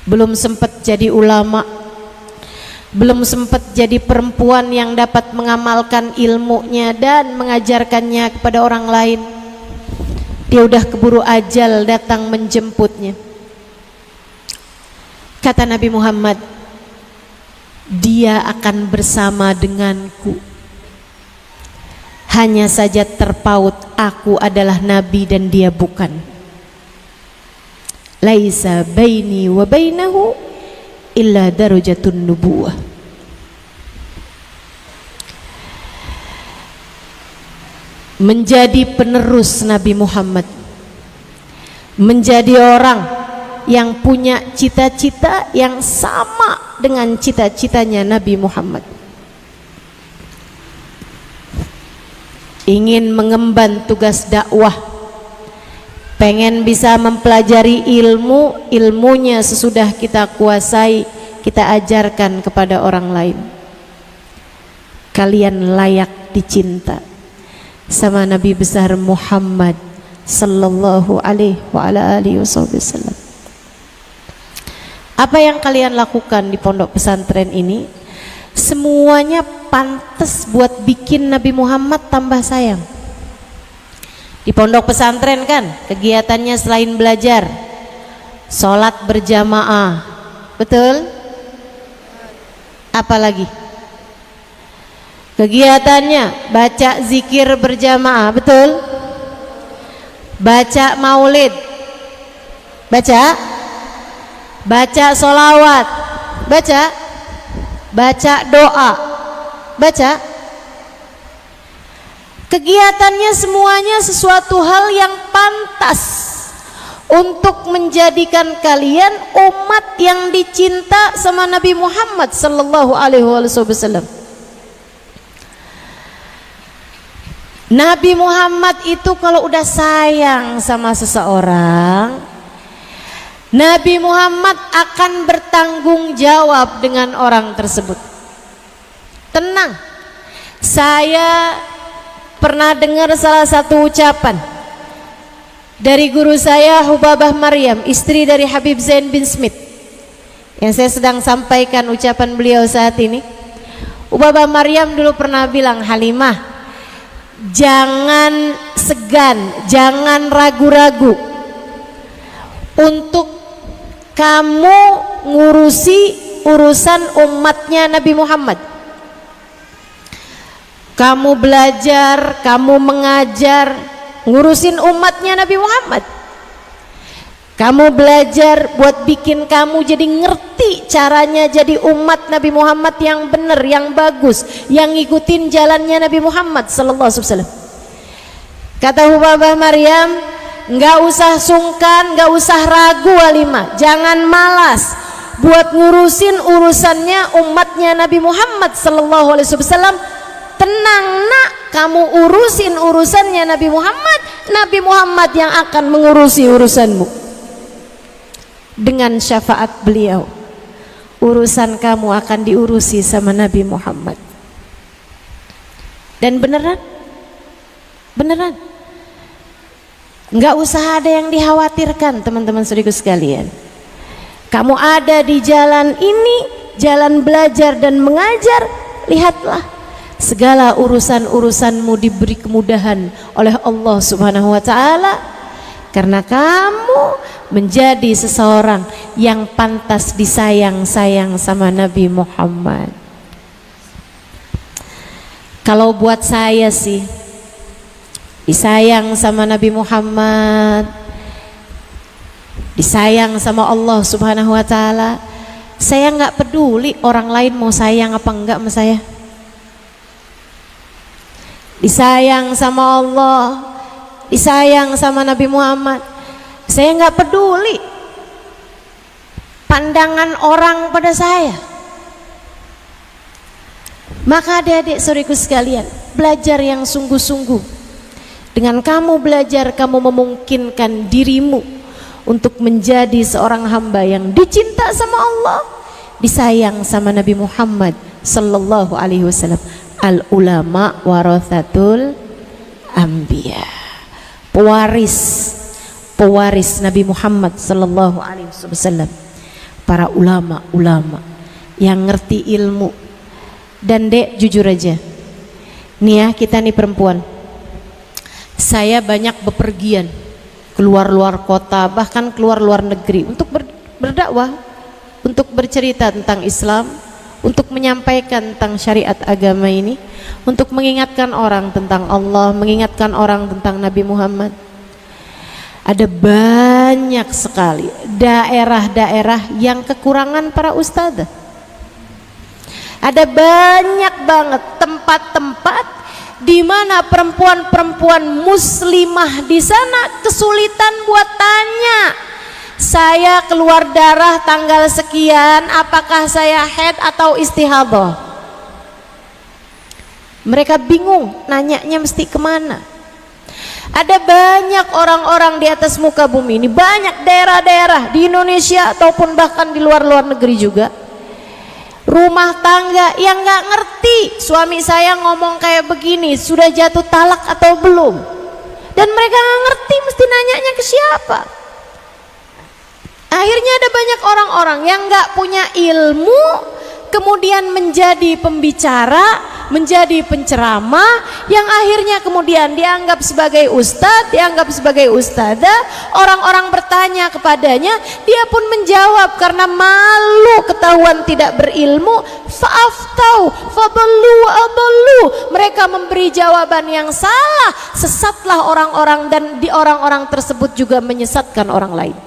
belum sempat jadi ulama, belum sempat jadi perempuan yang dapat mengamalkan ilmunya dan mengajarkannya kepada orang lain, dia udah keburu ajal datang menjemputnya. Kata Nabi Muhammad, dia akan bersama denganku. Hanya saja terpaut, aku adalah nabi dan dia bukan. Laisa baini wa bainahu illa darajatun nubuwah. Menjadi penerus Nabi Muhammad, menjadi orang yang punya cita-cita yang sama dengan cita-citanya Nabi Muhammad, ingin mengemban tugas dakwah, pengen bisa mempelajari ilmu, ilmunya sesudah kita kuasai, kita ajarkan kepada orang lain. Kalian layak dicinta sama Nabi besar Muhammad sallallahu alaihi wa ala alihi wasallam. Apa yang kalian lakukan di pondok pesantren ini semuanya pantas buat bikin Nabi Muhammad tambah sayang. Di pondok pesantren kan kegiatannya selain belajar, sholat berjamaah, betul? Apalagi kegiatannya baca zikir berjamaah, betul? Baca maulid, baca sholawat, baca doa, baca. Kegiatannya semuanya sesuatu hal yang pantas untuk menjadikan kalian umat yang dicinta sama Nabi Muhammad sallallahu alaihi wasallam. Nabi Muhammad itu kalau udah sayang sama seseorang, Nabi Muhammad akan bertanggung jawab dengan orang tersebut. Tenang, saya pernah dengar salah satu ucapan dari guru saya Hubabah Maryam, istri dari Habib Zain bin Smith, yang saya sedang sampaikan ucapan beliau saat ini. Hubabah Maryam dulu pernah bilang, Halimah, jangan segan, jangan ragu-ragu untuk kamu ngurusi urusan umatnya Nabi Muhammad. Kamu belajar, kamu mengajar, ngurusin umatnya Nabi Muhammad. Kamu belajar buat bikin kamu jadi ngerti caranya jadi umat Nabi Muhammad yang benar, yang bagus, yang ngikutin jalannya Nabi Muhammad sallallahu alaihi wasallam. Kata Hubabah Maryam, nggak usah sungkan, nggak usah ragu Halimah, jangan malas buat ngurusin urusannya umatnya Nabi Muhammad sallallahu alaihi wasallam. Tenang nak, kamu urusin urusannya Nabi Muhammad, Nabi Muhammad yang akan mengurusi urusanmu. Dengan syafaat beliau, urusan kamu akan diurusi sama Nabi Muhammad. Dan beneran, nggak usah ada yang dikhawatirkan teman-teman saudaraku sekalian. Kamu ada di jalan ini, jalan belajar dan mengajar, lihatlah segala urusan-urusanmu diberi kemudahan oleh Allah Subhanahu wa taala, karena kamu menjadi seseorang yang pantas disayang-sayang sama Nabi Muhammad. Kalau buat saya sih, disayang sama Nabi Muhammad, disayang sama Allah Subhanahu wa taala, saya nggak peduli orang lain mau sayang apa enggak sama saya. Disayang sama Allah, disayang sama Nabi Muhammad, saya nggak peduli pandangan orang pada saya. Maka adik-adik saudaraku sekalian, belajar yang sungguh-sungguh. Dengan kamu belajar, kamu memungkinkan dirimu untuk menjadi seorang hamba yang dicinta sama Allah, disayang sama Nabi Muhammad sallallahu alaihi wasallam. Al ulama warathatul anbiya, pewaris Nabi Muhammad sallallahu alaihi wasallam. Para ulama yang ngerti ilmu. Dan dek, jujur aja nih ya, kita nih perempuan, saya banyak bepergian keluar luar kota, bahkan keluar luar negeri untuk berdakwah, untuk bercerita tentang Islam, untuk menyampaikan tentang syariat agama ini, untuk mengingatkan orang tentang Allah, mengingatkan orang tentang Nabi Muhammad. Ada banyak sekali daerah-daerah yang kekurangan para ustadzah. Ada banyak banget tempat-tempat di mana perempuan-perempuan muslimah di sana kesulitan buat tanya, saya keluar darah tanggal sekian, apakah saya haid atau istihadah? Mereka bingung, nanyanya mesti kemana. Ada banyak orang-orang di atas muka bumi ini, banyak daerah-daerah di Indonesia ataupun bahkan di luar negeri juga, rumah tangga yang nggak ngerti suami saya ngomong kayak begini, sudah jatuh talak atau belum, dan mereka nggak ngerti mesti nanyanya ke siapa. Akhirnya ada banyak orang-orang yang nggak punya ilmu, kemudian menjadi pembicara, menjadi penceramah, yang akhirnya kemudian dianggap sebagai ustadz, dianggap sebagai ustadzah. Orang-orang bertanya kepadanya, dia pun menjawab karena malu ketahuan tidak berilmu. Fa'aftau fadallu wa adallu, mereka memberi jawaban yang salah, sesatlah orang-orang, dan di orang-orang tersebut juga menyesatkan orang lain.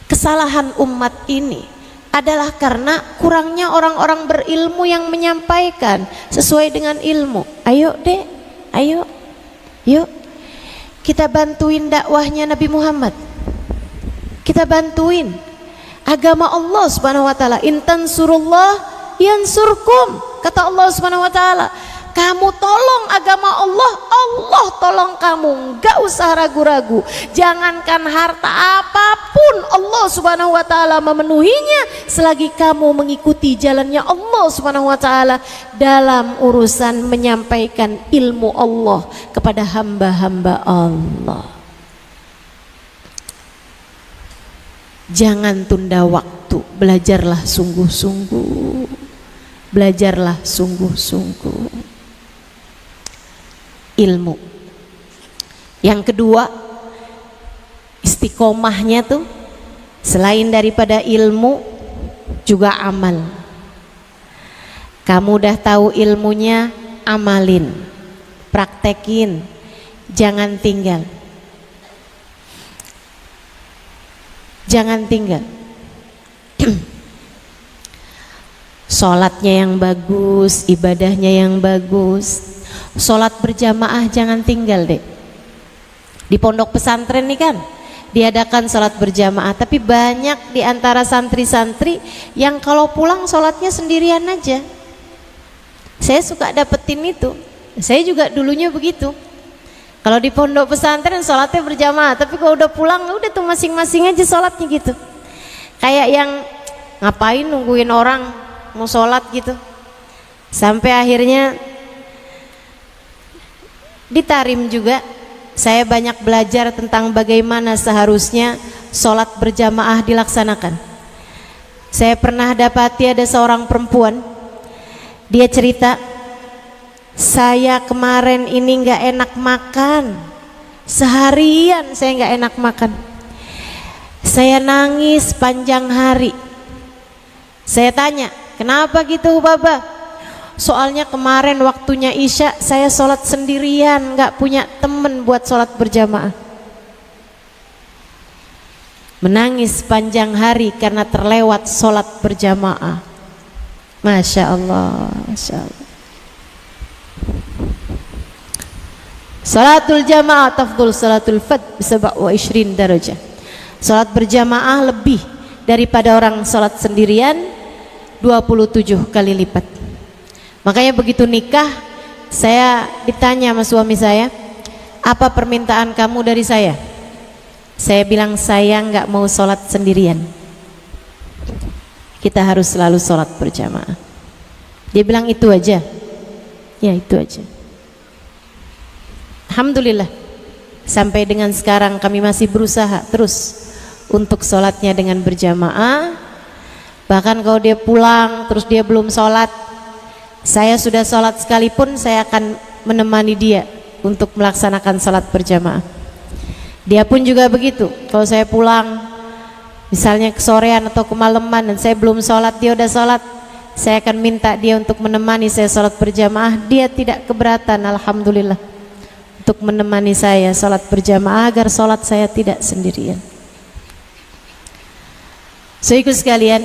Kesalahan umat ini adalah karena kurangnya orang-orang berilmu yang menyampaikan sesuai dengan ilmu. Ayo dek, ayo, yuk kita bantuin dakwahnya Nabi Muhammad, kita bantuin agama Allah Subhanahu wa taala. Intan surullah yansurkum, kata Allah Subhanahu wa taala. Kamu tolong agama Allah, Allah tolong kamu. Enggak usah ragu-ragu. Jangankan harta apapun, Allah Subhanahu wa taala memenuhinya selagi kamu mengikuti jalannya Allah Subhanahu wa taala dalam urusan menyampaikan ilmu Allah kepada hamba-hamba Allah. Jangan tunda waktu, belajarlah sungguh-sungguh. Belajarlah sungguh-sungguh ilmu. Yang kedua, istiqomahnya tuh selain daripada ilmu juga amal. Kamu udah tahu ilmunya, amalin, praktekin, jangan tinggal. Jangan tinggal. Sholatnya yang bagus, ibadahnya yang bagus. Sholat berjamaah jangan tinggal deh. Di pondok pesantren nih kan diadakan sholat berjamaah, tapi banyak di antara santri-santri yang kalau pulang sholatnya sendirian aja. Saya suka dapetin itu. Saya juga dulunya begitu. Kalau di pondok pesantren sholatnya berjamaah, tapi kalau udah pulang udah tuh masing-masing aja sholatnya gitu. Kayak yang ngapain nungguin orang mau sholat gitu. Sampai akhirnya di Tarim juga saya banyak belajar tentang bagaimana seharusnya sholat berjamaah dilaksanakan. Saya pernah dapati ada seorang perempuan Dia cerita, saya kemarin ini nggak enak makan, seharian saya nggak enak makan, saya nangis panjang hari. Saya tanya, kenapa gitu Baba? Soalnya kemarin waktunya Isya saya sholat sendirian, nggak punya temen buat sholat berjamaah. Menangis panjang hari karena terlewat sholat berjamaah. Masya Allah, Masya Allah. Salatul jamaah tafdhul salatul fard bi 27 darajah. Salat berjamaah lebih daripada orang salat sendirian 27 kali lipat. Makanya begitu nikah, saya ditanya sama suami saya, apa permintaan kamu dari saya? Saya bilang, saya nggak mau salat sendirian, kita harus selalu salat berjamaah. Dia bilang itu aja. Ya itu aja. Alhamdulillah, sampai dengan sekarang kami masih berusaha terus untuk sholatnya dengan berjamaah. Bahkan kalau dia pulang terus dia belum sholat, saya sudah sholat sekalipun, saya akan menemani dia untuk melaksanakan sholat berjamaah. Dia pun juga begitu. Kalau saya pulang misalnya kesorean atau kemalaman dan saya belum sholat, dia udah sholat, saya akan minta dia untuk menemani saya sholat berjamaah. Dia tidak keberatan, alhamdulillah, untuk menemani saya sholat berjamaah agar sholat saya tidak sendirian. Saudaraku sekalian,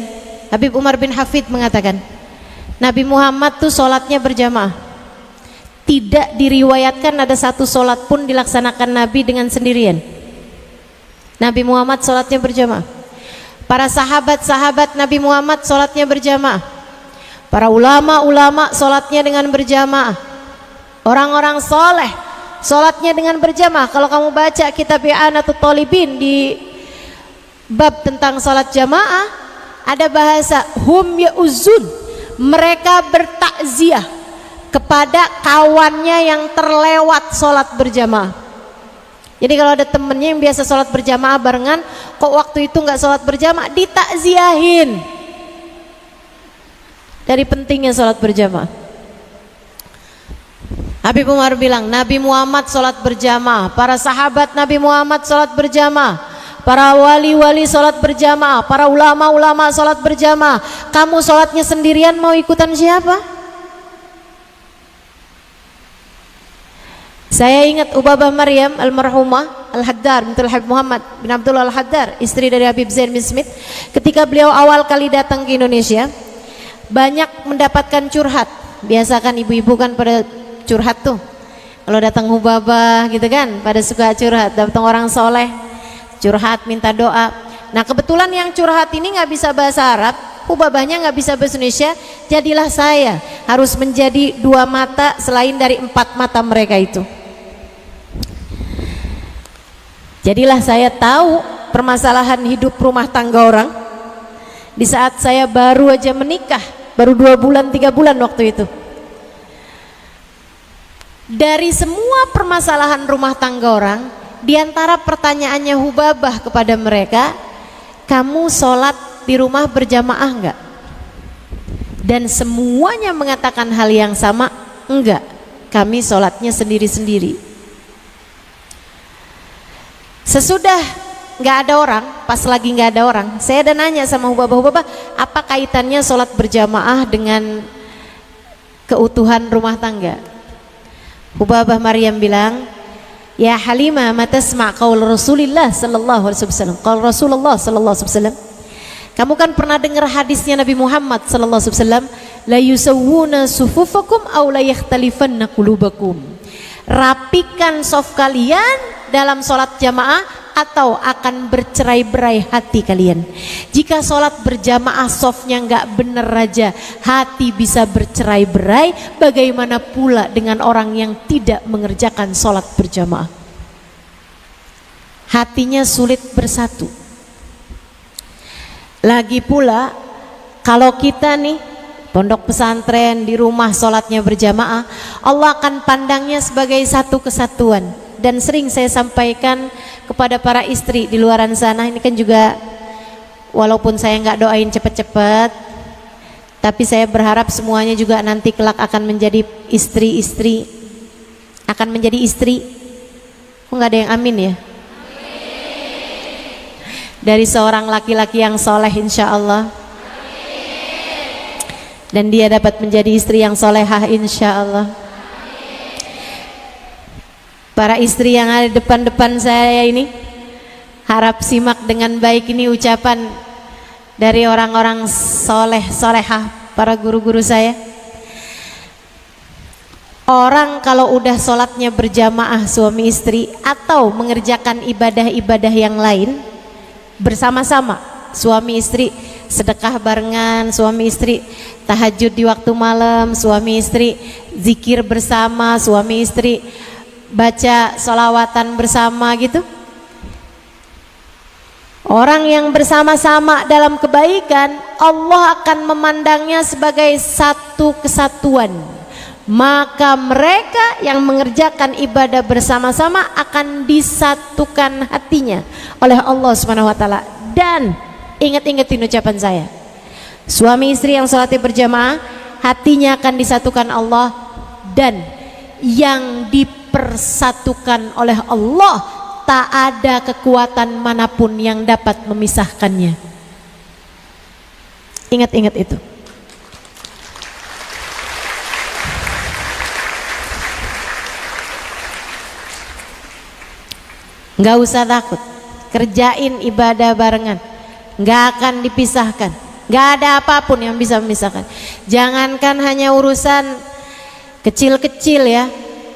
Habib Umar bin Hafid mengatakan, Nabi Muhammad tuh sholatnya berjamaah. Tidak diriwayatkan ada satu sholat pun dilaksanakan Nabi dengan sendirian. Nabi Muhammad sholatnya berjamaah. Para sahabat-sahabat Nabi Muhammad sholatnya berjamaah. Para ulama-ulama sholatnya dengan berjamaah. Orang-orang soleh sholatnya dengan berjamaah. Kalau kamu baca kitab I'anatul Talibin di bab tentang sholat jamaah, ada bahasa hum ya'uzun, mereka bertakziah kepada kawannya yang terlewat sholat berjamaah. Jadi kalau ada temennya yang biasa sholat berjamaah barengan, kok waktu itu nggak sholat berjamaah, ditakziahin dari pentingnya sholat berjamaah. Habib Umar bilang, Nabi Muhammad sholat berjamaah, para sahabat Nabi Muhammad sholat berjamaah, para wali-wali sholat berjamaah, para ulama-ulama sholat berjamaah. Kamu sholatnya sendirian, mau ikutan siapa? Saya ingat Ubabah Maryam almarhumah Al-Haddar bintul Habib Muhammad bin Abdullah Al-Haddar, istri dari Habib Zain bin Smith. Ketika beliau awal kali datang ke Indonesia, banyak mendapatkan curhat. Biasa kan ibu-ibu kan pada curhat tuh, kalau datang Ubabah gitu kan, pada suka curhat. Datang orang soleh curhat, minta doa. Nah kebetulan yang curhat ini nggak bisa bahasa Arab, Ubabahnya nggak bisa bahasa Indonesia. Jadilah saya harus menjadi dua mata selain dari empat mata mereka itu. Jadilah saya tahu permasalahan hidup rumah tangga orang di saat saya baru aja menikah, baru 2 bulan 3 bulan waktu itu. Dari semua permasalahan rumah tangga orang, di antara pertanyaannya Hubabah kepada mereka, kamu sholat di rumah berjamaah enggak? Dan semuanya mengatakan hal yang sama, enggak, kami sholatnya sendiri-sendiri. Sesudah nggak ada orang, pas lagi nggak ada orang, saya ada nanya sama Hubabah, apa kaitannya sholat berjamaah dengan keutuhan rumah tangga? Hubabah Maryam bilang, ya Halimah, ma tasma' qaul Rasulillah sallallahu alaihi wasallam. Qaul Rasulullah sallallahu alaihi wasallam, kamu kan pernah dengar hadisnya Nabi Muhammad sallallahu alaihi wasallam, la yusawwuna sufufakum aw la yakhtalifanna qulubakum. Rapikan saf kalian dalam sholat jamaah atau akan bercerai-berai hati kalian. Jika sholat berjamaah safnya nggak bener aja, hati bisa bercerai-berai, bagaimana pula dengan orang yang tidak mengerjakan sholat berjamaah? Hatinya sulit bersatu. Lagi pula kalau kita nih pondok pesantren, di rumah sholatnya berjamaah, Allah akan pandangnya sebagai satu kesatuan. Dan sering saya sampaikan kepada para istri di luaran sana, ini kan juga walaupun saya nggak doain cepet-cepet, Tapi saya berharap semuanya juga nanti kelak akan menjadi istri-istri, akan menjadi istri. Kok nggak ada yang amin ya? Dari seorang laki-laki yang soleh insya Allah. Dan dia dapat menjadi istri yang solehah insya Allah. Para istri yang ada depan-depan saya ini, harap simak dengan baik ini ucapan dari orang-orang soleh solehah, para guru-guru saya. Orang kalau udah sholatnya berjamaah suami istri atau mengerjakan ibadah-ibadah yang lain bersama-sama, suami istri sedekah barengan, suami istri tahajud di waktu malam, suami istri zikir bersama, suami istri baca sholawatan bersama gitu. Orang yang bersama-sama dalam kebaikan, Allah akan memandangnya sebagai satu kesatuan. Maka mereka yang mengerjakan ibadah bersama-sama akan disatukan hatinya oleh Allah Subhanahu wa taala. Dan ingat-ingatin ucapan saya, suami istri yang sholatnya berjamaah, hatinya akan disatukan Allah, dan yang dipersatukan oleh Allah tak ada kekuatan manapun yang dapat memisahkannya. Ingat-ingat itu. Nggak usah takut, kerjain ibadah barengan, nggak akan dipisahkan. Nggak ada apapun yang bisa memisahkan. Jangankan hanya urusan kecil-kecil ya,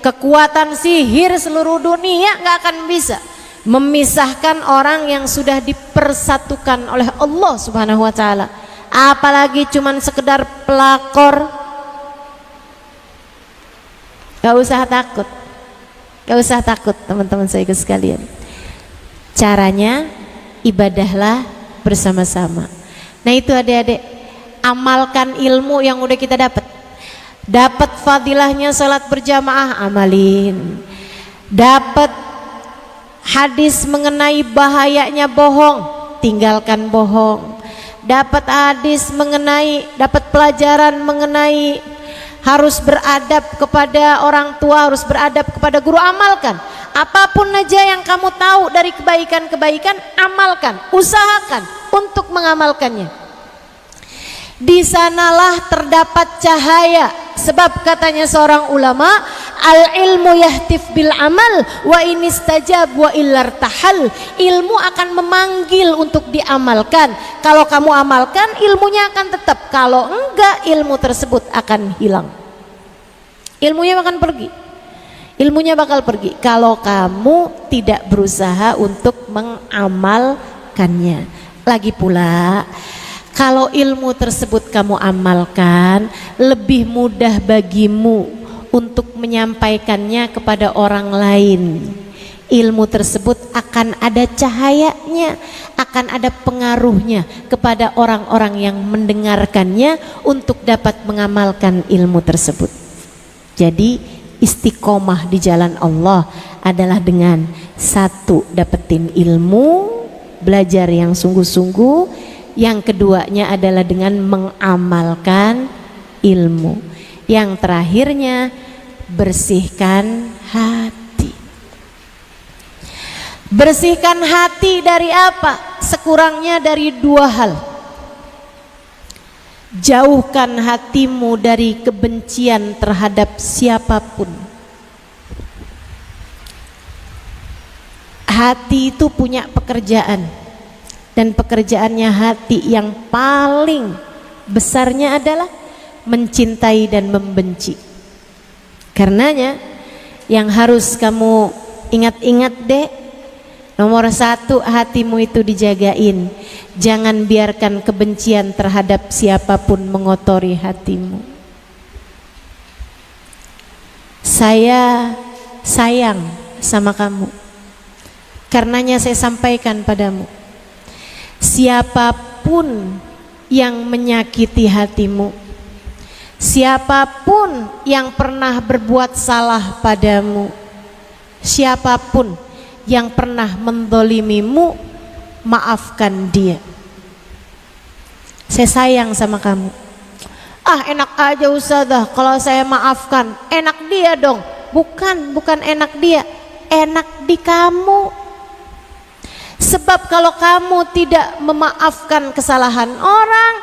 kekuatan sihir seluruh dunia nggak akan bisa memisahkan orang yang sudah dipersatukan oleh Allah Subhanahu wa taala. Apalagi cuman sekedar pelakor. Gak usah takut. Gak usah takut teman-teman saya sekalian. Caranya ibadahlah bersama-sama. Nah itu adik-adik, amalkan ilmu yang udah kita dapat. Dapat fadilahnya salat berjamaah, amalin. Dapat hadis mengenai bahayanya bohong, tinggalkan bohong. Dapat hadis mengenai, dapat pelajaran mengenai harus beradab kepada orang tua, harus beradab kepada guru, amalkan. Apapun aja yang kamu tahu dari kebaikan-kebaikan, amalkan, usahakan untuk mengamalkannya. Di sanalah terdapat cahaya, sebab katanya seorang ulama, al ilmu yahtif bil amal wa inistajab wa illartahal. Ilmu akan memanggil untuk diamalkan. Kalau kamu amalkan, ilmunya akan tetap. Kalau enggak, ilmu tersebut akan hilang. Ilmunya akan pergi. Ilmunya bakal pergi kalau kamu tidak berusaha untuk mengamalkannya. Lagi pula, kalau ilmu tersebut kamu amalkan, lebih mudah bagimu untuk menyampaikannya kepada orang lain. Ilmu tersebut akan ada cahayanya, akan ada pengaruhnya kepada orang-orang yang mendengarkannya untuk dapat mengamalkan ilmu tersebut. Jadi istiqomah di jalan Allah adalah dengan satu, dapetin ilmu, belajar yang sungguh-sungguh. Yang keduanya adalah dengan mengamalkan ilmu. Yang terakhirnya, bersihkan hati. Bersihkan hati dari apa? Sekurangnya dari dua hal. Jauhkan hatimu dari kebencian terhadap siapapun. Hati itu punya pekerjaan, dan pekerjaannya hati yang paling besarnya adalah mencintai dan membenci. Karenanya yang harus kamu ingat-ingat deh, nomor satu, hatimu itu dijagain. Jangan biarkan kebencian terhadap siapapun mengotori hatimu. Saya sayang sama kamu, karenanya saya sampaikan padamu, siapapun yang menyakiti hatimu, siapapun yang pernah berbuat salah padamu, siapapun yang pernah mendolimimu, maafkan dia. Saya sayang sama kamu. Ah, enak aja Ustazah kalau saya maafkan. Enak dia dong. Bukan enak dia, enak di kamu. Sebab kalau kamu tidak memaafkan kesalahan orang,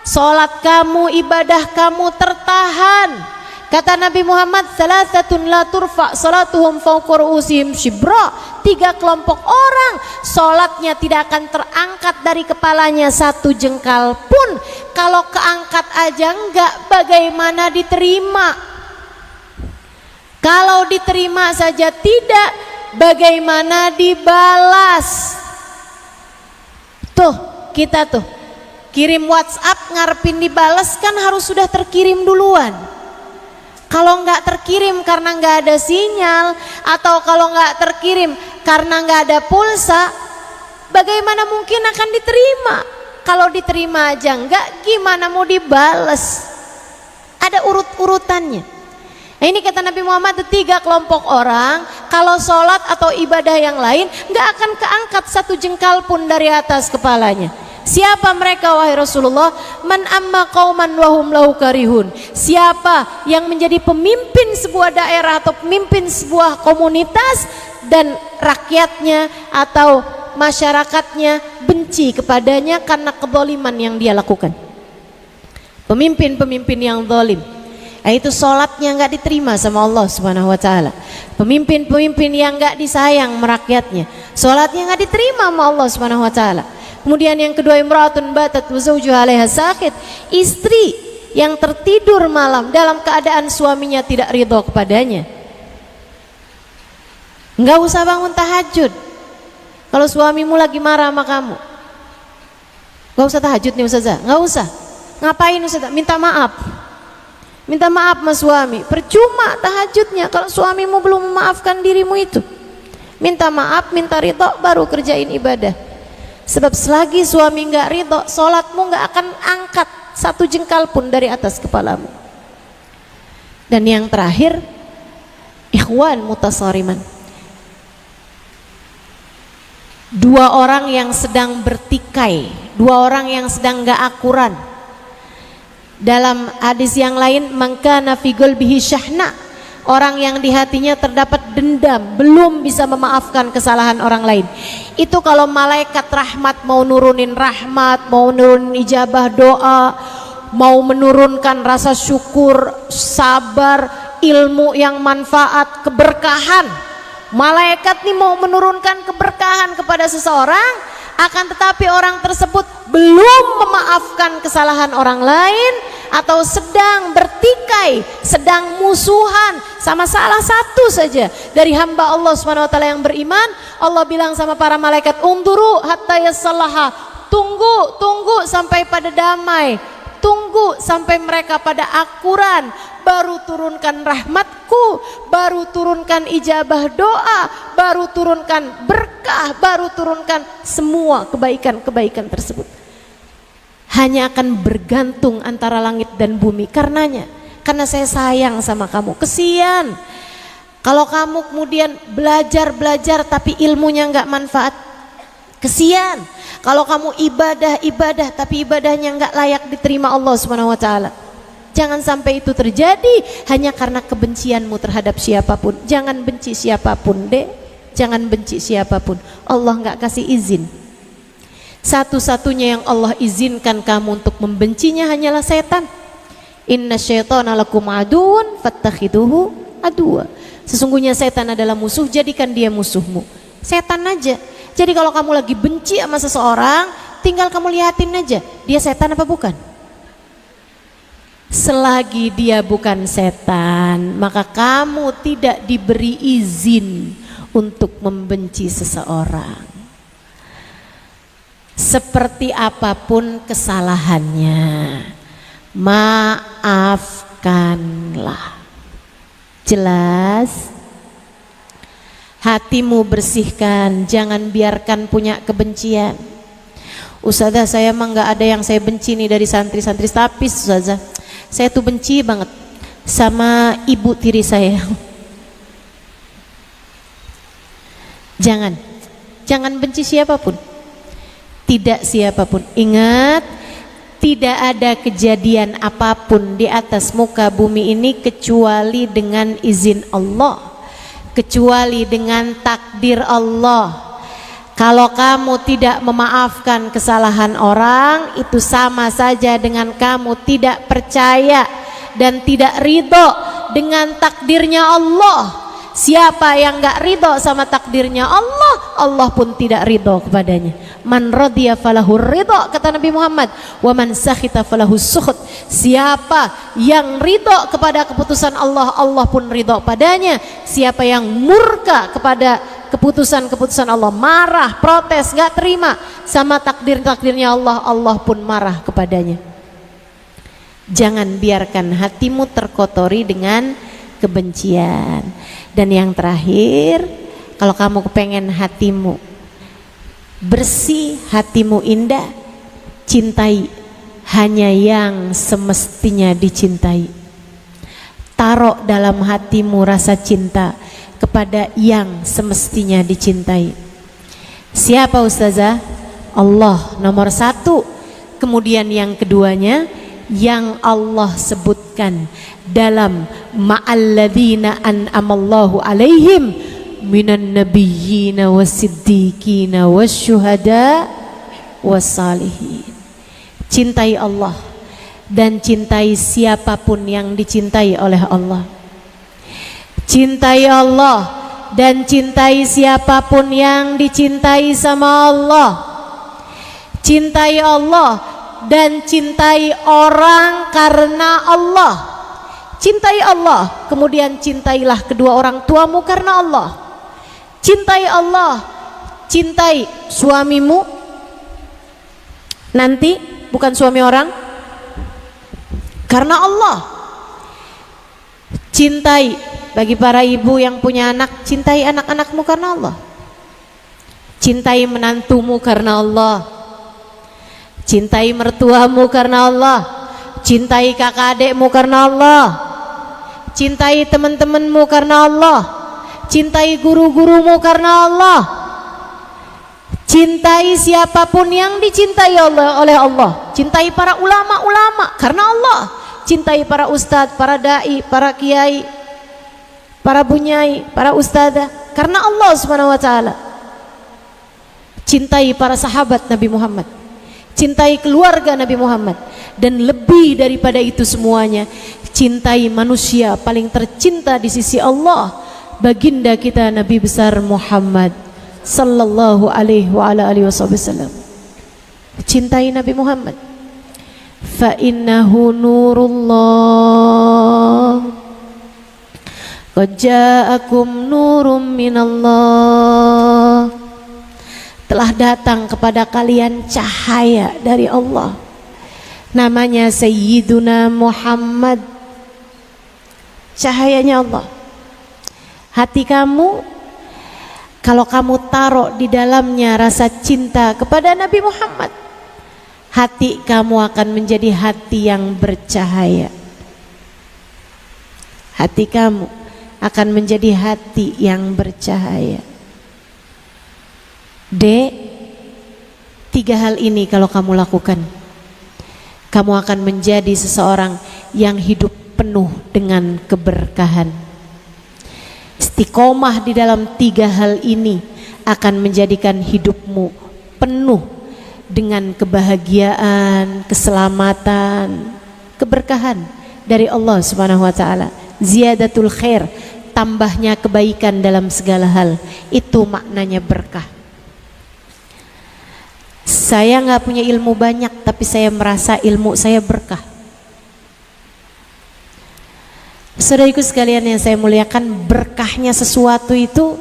sholat kamu, ibadah kamu tertahan. Kata Nabi Muhammad, salasatun la turfa salatuhum fawqa ru'usihim shibra. 3 kelompok orang sholatnya tidak akan terangkat dari kepalanya 1 jengkal pun. Kalau keangkat aja enggak, bagaimana diterima? Kalau diterima saja tidak, bagaimana dibalas? Tuh, kita tuh kirim WhatsApp ngarepin dibalas kan harus sudah terkirim duluan. Kalau nggak terkirim karena nggak ada sinyal, atau kalau nggak terkirim karena nggak ada pulsa, bagaimana mungkin akan diterima? Kalau diterima aja nggak, gimana mau dibales? Ada urut-urutannya. Nah, ini kata Nabi Muhammad, 3 kelompok orang kalau sholat atau ibadah yang lain nggak akan keangkat 1 jengkal pun dari atas kepalanya. Siapa mereka wahai Rasulullah? Man amma qauman wahum lahu karihun. Siapa yang menjadi pemimpin sebuah daerah atau pemimpin sebuah komunitas dan rakyatnya atau masyarakatnya benci kepadanya karena kezaliman yang dia lakukan. Pemimpin-pemimpin yang zalim, itu sholatnya nggak diterima sama Allah Subhanahu Wa Taala. Pemimpin-pemimpin yang nggak disayang merakyatnya, sholatnya nggak diterima sama Allah Subhanahu Wa Taala. Kemudian yang kedua, imra'atun batat wa zawjuha 'alaiha sakit, istri yang tertidur malam dalam keadaan suaminya tidak ridho kepadanya. Enggak usah bangun tahajud kalau suamimu lagi marah sama kamu. Enggak usah tahajud nih Ustazah, enggak usah. Ngapain Ustazah? Minta maaf. Minta maaf sama suami. Percuma tahajudnya kalau suamimu belum memaafkan dirimu itu. Minta maaf, minta ridho, baru kerjain ibadah. Sebab selagi suami nggak ridho, sholatmu nggak akan angkat 1 jengkal pun dari atas kepalamu. Dan yang terakhir, ikhwan mutasariman, 2 orang yang sedang bertikai, 2 orang yang sedang nggak akuran. Dalam hadis yang lain, mangkana fi qalbihi syahna, orang yang di hatinya terdapat dendam, belum bisa memaafkan kesalahan orang lain. Itu kalau malaikat rahmat mau nurunin rahmat, mau nurunin ijabah doa, mau menurunkan rasa syukur, sabar, ilmu yang manfaat, keberkahan. Malaikat nih mau menurunkan keberkahan kepada seseorang, akan tetapi orang tersebut belum memaafkan kesalahan orang lain, atau sedang bertikai, sedang musuhan sama salah satu saja dari hamba Allah Subhanahu wa taala yang beriman. Allah bilang sama para malaikat, unduru hatta yasallaha, tunggu sampai pada damai, tunggu sampai mereka pada akuran, baru turunkan rahmatku, baru turunkan ijabah doa, baru turunkan berkah, baru turunkan semua kebaikan-kebaikan tersebut. Hanya akan bergantung antara langit dan bumi karenanya, karena saya sayang sama kamu. Kesian kalau kamu kemudian belajar tapi ilmunya nggak manfaat. Kesian kalau kamu ibadah tapi ibadahnya nggak layak diterima Allah Subhanahu wa taala. Jangan sampai itu terjadi hanya karena kebencianmu terhadap siapapun. Jangan benci siapapun, Dek. Jangan benci siapapun. Allah nggak kasih izin. Satu-satunya yang Allah izinkan kamu untuk membencinya hanyalah setan. Inna syaitana lakum aduun fattakhiduhu aduwa. Sesungguhnya setan adalah musuh, jadikan dia musuhmu. Setan aja. Jadi kalau kamu lagi benci sama seseorang, tinggal kamu lihatin aja, dia setan apa bukan. Selagi dia bukan setan, maka kamu tidak diberi izin untuk membenci seseorang. Seperti apapun kesalahannya, maafkanlah. Jelas? Hatimu bersihkan, jangan biarkan punya kebencian. Ustazah, saya emang gak ada yang saya benci nih dari santri-santri, tapi Ustazah, saya tuh benci banget sama ibu tiri saya. Jangan benci siapapun, tidak siapapun. Ingat, tidak ada kejadian apapun di atas muka bumi ini kecuali dengan izin Allah, kecuali dengan takdir Allah. Kalau kamu tidak memaafkan kesalahan orang, itu sama saja dengan kamu tidak percaya dan tidak ridho dengan takdirnya Allah. Siapa yang gak ridho sama takdirnya Allah, Allah pun tidak ridho kepadanya. Man radiya falahu ridho, kata Nabi Muhammad, wa man sakhita falahu sukhut. Siapa yang ridho kepada keputusan Allah, Allah pun ridho padanya. Siapa yang murka kepada keputusan Allah, marah, protes, gak terima sama takdirnya Allah, Allah pun marah kepadanya. Jangan biarkan hatimu terkotori dengan kebencian. Dan yang terakhir, kalau kamu kepengen hatimu bersih, hatimu indah, cintai hanya yang semestinya dicintai. Taruh dalam hatimu rasa cinta kepada yang semestinya dicintai. Siapa ustazah? Allah nomor satu. Kemudian yang keduanya yang Allah sebutkan dalam ma'alladzina an'amallahu alaihim minan nabiyyina wassiddiqina wasyuhada wassalihin. Cintai Allah dan cintai siapapun yang dicintai oleh Allah. Cintai Allah dan cintai siapapun yang dicintai sama Allah. Cintai Allah dan cintai orang karena Allah. Cintai Allah, kemudian cintailah kedua orang tuamu karena Allah. Cintai Allah, cintai suamimu nanti, bukan suami orang, karena Allah. Cintai, bagi para ibu yang punya anak, cintai anak-anakmu karena Allah. Cintai menantumu karena Allah. Cintai mertuamu karena Allah. Cintai kakak adekmu karena Allah. Cintai teman-temanmu karena Allah. Cintai guru-gurumu karena Allah. Cintai siapapun yang dicintai oleh Allah. Cintai para ulama-ulama karena Allah. Cintai para ustadz, para dai, para kiai, para bunyai, para ustadzah karena Allah Subhanahu wa taala. Cintai para sahabat Nabi Muhammad. Cintai keluarga Nabi Muhammad. Dan lebih daripada itu semuanya, cintai manusia paling tercinta di sisi Allah, baginda kita Nabi besar Muhammad sallallahu alaihi wa ala alihi wasallam. Cintai Nabi Muhammad. Fa innahu nurullah qad ja'akum nurum minallah. Telah datang kepada kalian cahaya dari Allah, namanya Sayyiduna Muhammad. Cahayanya Allah. Hati kamu, kalau kamu taruh di dalamnya rasa cinta kepada Nabi Muhammad, hati kamu akan menjadi hati yang bercahaya. Hati kamu akan menjadi hati yang bercahaya. Tiga hal ini kalau kamu lakukan, kamu akan menjadi seseorang yang hidup penuh dengan keberkahan. Istiqomah di dalam tiga hal ini akan menjadikan hidupmu penuh dengan kebahagiaan, keselamatan, keberkahan dari Allah Subhanahu wa taala. Ziyadatul khair, tambahnya kebaikan dalam segala hal. Itu maknanya berkah. Saya nggak punya ilmu banyak, tapi saya merasa ilmu saya berkah. Saudaraku sekalian yang saya muliakan, berkahnya sesuatu itu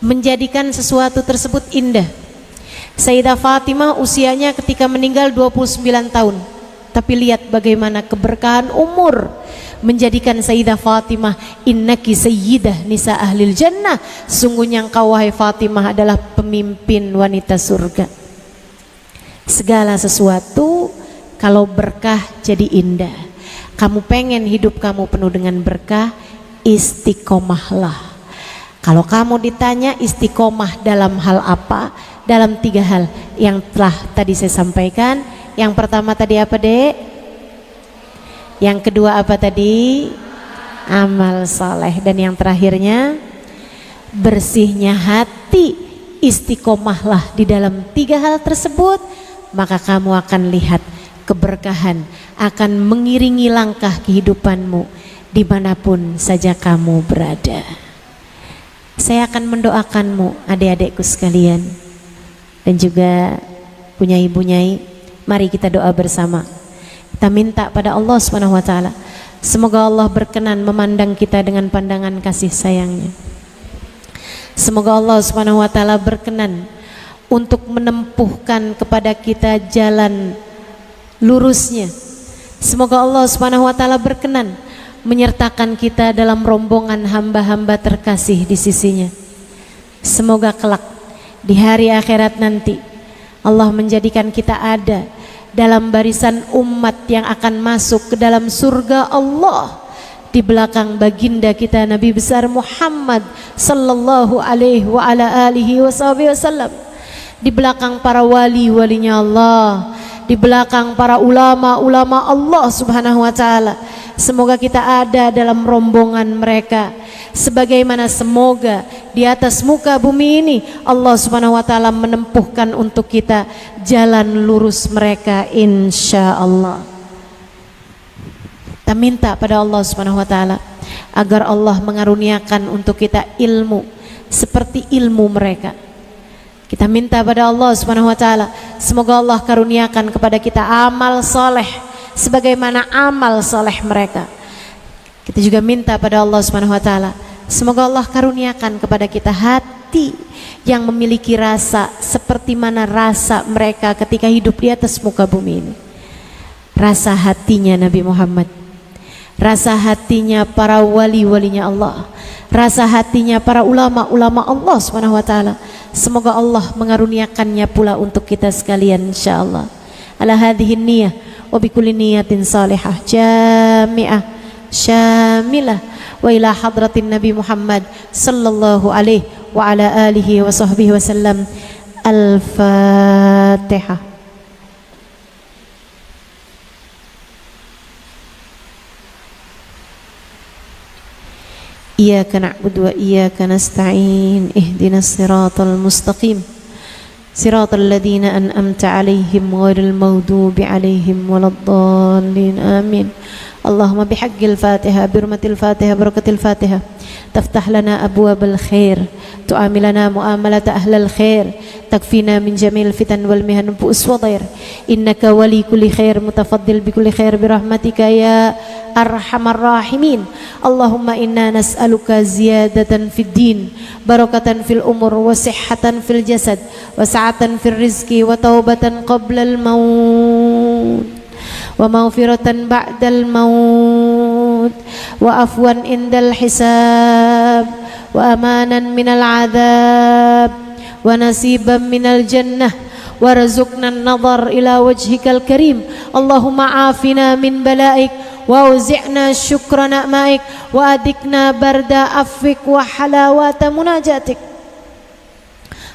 menjadikan sesuatu tersebut indah. Sayyidah Fatimah usianya ketika meninggal 29 tahun, tapi lihat bagaimana keberkahan umur menjadikan Sayyidah Fatimah, innaki sayyidah nisa ahlil jannah, sungguhnya engkau wahai Fatimah adalah pemimpin wanita surga. Segala sesuatu kalau berkah jadi indah. Kamu pengen hidup kamu penuh dengan berkah, istiqomahlah. Kalau kamu ditanya istiqomah dalam hal apa? Dalam tiga hal yang telah tadi saya sampaikan. Yang pertama tadi apa, Dek? Yang kedua apa tadi? Amal soleh. Dan yang terakhirnya bersihnya hati. Istiqomahlah di dalam 3 hal tersebut, maka kamu akan lihat keberkahan akan mengiringi langkah kehidupanmu dimanapun saja kamu berada. Saya akan mendoakanmu, adik-adikku sekalian, dan juga punya ibu Nyai. Mari kita doa bersama. Kita minta pada Allah Subhanahu wa taala, semoga Allah berkenan memandang kita dengan pandangan kasih sayangnya. Semoga Allah Subhanahu wa taala berkenan untuk menempuhkan kepada kita jalan lurusnya. Semoga Allah Subhanahu wa taala berkenan menyertakan kita dalam rombongan hamba-hamba terkasih di sisinya. Semoga kelak di hari akhirat nanti Allah menjadikan kita ada dalam barisan umat yang akan masuk ke dalam surga Allah, di belakang baginda kita Nabi besar Muhammad sallallahu alaihi wa ala alihi wasallam, di belakang para wali-walinya Allah, di belakang para ulama-ulama Allah Subhanahu wa taala. Semoga kita ada dalam rombongan mereka, sebagaimana semoga di atas muka bumi ini Allah Subhanahu wa taala menempuhkan untuk kita jalan lurus mereka, insya Allah. Kita minta pada Allah Subhanahu wa taala agar Allah mengaruniakan untuk kita ilmu seperti ilmu mereka. Kita minta pada Allah Subhanahu wa taala, semoga Allah karuniakan kepada kita amal soleh sebagaimana amal soleh mereka. Kita juga minta pada Allah Subhanahu wa taala, semoga Allah karuniakan kepada kita hati yang memiliki rasa seperti mana rasa mereka ketika hidup di atas muka bumi ini. Rasa hatinya Nabi Muhammad, rasa hatinya para wali-walinya Allah, rasa hatinya para ulama-ulama Allah Subhanahu wa taala. Semoga Allah mengaruniakannya pula untuk kita sekalian, insyaallah. Ala hadhihi niyyah wa bikulli niyatin salihah jami'ah syamilah wa ila hadratin Nabi Muhammad sallallahu alaihi wa ala alihi wa sahbihi wasallam. Al-Fatihah. Iyyaka na'budu wa iyyaka nasta'in. Ihdinas siratal mustaqim. Siratal ladzina an'amta 'alaihim ghairil maghdubi 'alaihim waladdallin. Amin. Allahumma bihaqqil Fatihah, birmatil Fatihah, barakatil Fatihah, taftah lana abwabal khair, tu'amilana mu'amalata ahlal khair, takfina min jamil fitan wal mihan bu'us wa dhair. Innaka wali kulli khair, mutafaddil bi kulli khair birahmatika ya arhamar rahimin. Allahumma inna nas'aluka ziyadatan fid din, barakatan fil umur, wa sihhatan fil jasad, wa sa'atan fil rizqi, wa taubatan qablal maut, wa maghfiratan ba'dal maut, wa afwan indal hisab, wa amanan minal adab, wa nasiban minal jannah, wa razuqna an-nadhar ila wajhikal karim. Allahumma afina min balaik, wa uzi'na syukra na'maik, wa adikna barda afwik wa halawata munajatik.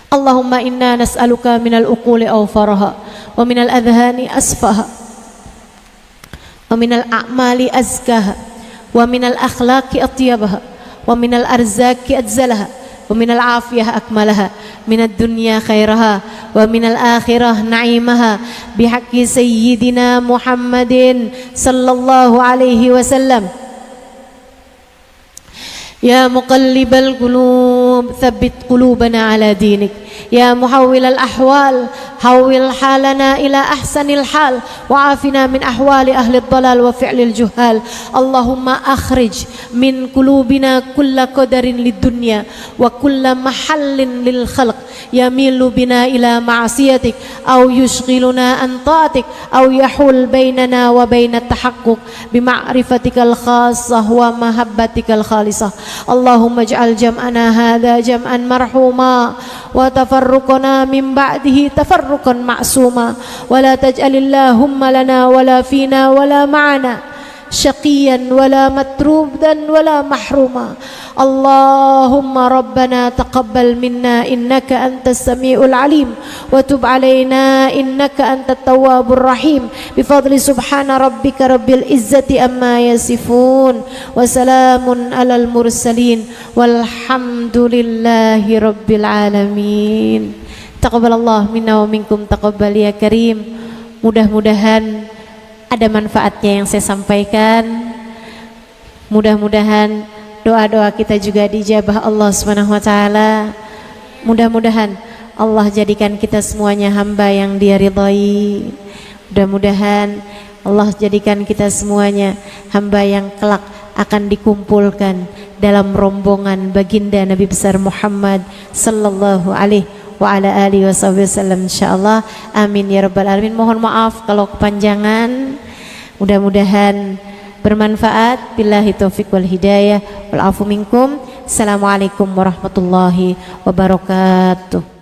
Allahumma inna nas'aluka minal uquli awfaraha, wa minal adhani asfaha, wa minal a'mali azkaha, wa minal akhlaqi atyabaha, wa minal arzaki adzalaha, wa minal afiyah akmalaha, minad dunya khairaha, wa minal akhirah na'imaha, bihaqqi sayyidina Muhammadin sallallahu alaihi wasallam. Ya muqallibal qulub, thabbit qulubana ala dinik. Ya muhawwilal ahwal, hawwil halana ila ahsanil hal, wa afina min ahwali ahli dhalal wa fi'lil juhal. Allahumma akhrij min qulubina kulla qadarin lid dunya wa kulla mahallin lil khalq yamilu bina ila ma'siyatik aw yushghiluna an ta'atik aw yahul bainana wa bainat tahaqquq bi ma'rifatikal khassah wa mahabbatikal khalisah. Allahumma ij'al jam'ana hadha jam'an marhuma wa tafarruqana min ba'dihi tafarruqan ma'suma wa la taj'alillahumma lana wala fina wala ma'ana syaqiyan wala matrudan wala mahruma. Allahumma rabbana taqabbal minna innaka antas samiul alim wa tub alaina innaka antat tawwabur rahim bifadli subhana rabbika rabbil izzati amma yasifun wa salamun alal mursalin walhamdulillahi rabbil alamin. Taqabbalallah minna wa minkum, taqabbal ya karim. Mudah-mudahan ada manfaatnya yang saya sampaikan. Mudah-mudahan doa-doa kita juga dijabah Allah Subhanahu wa taala. Mudah-mudahan Allah jadikan kita semuanya hamba yang Dia ridhai. Mudah-mudahan Allah jadikan kita semuanya hamba yang kelak akan dikumpulkan dalam rombongan baginda Nabi besar Muhammad sallallahu alaihi wa ala alihi wasallam insyaallah. Amin ya rabbal alamin. Mohon maaf kalau kepanjangan. Mudah-mudahan bermanfaat. Billahi taufiq wal hidayah wal afu minkum. Assalamualaikum warahmatullahi wabarakatuh.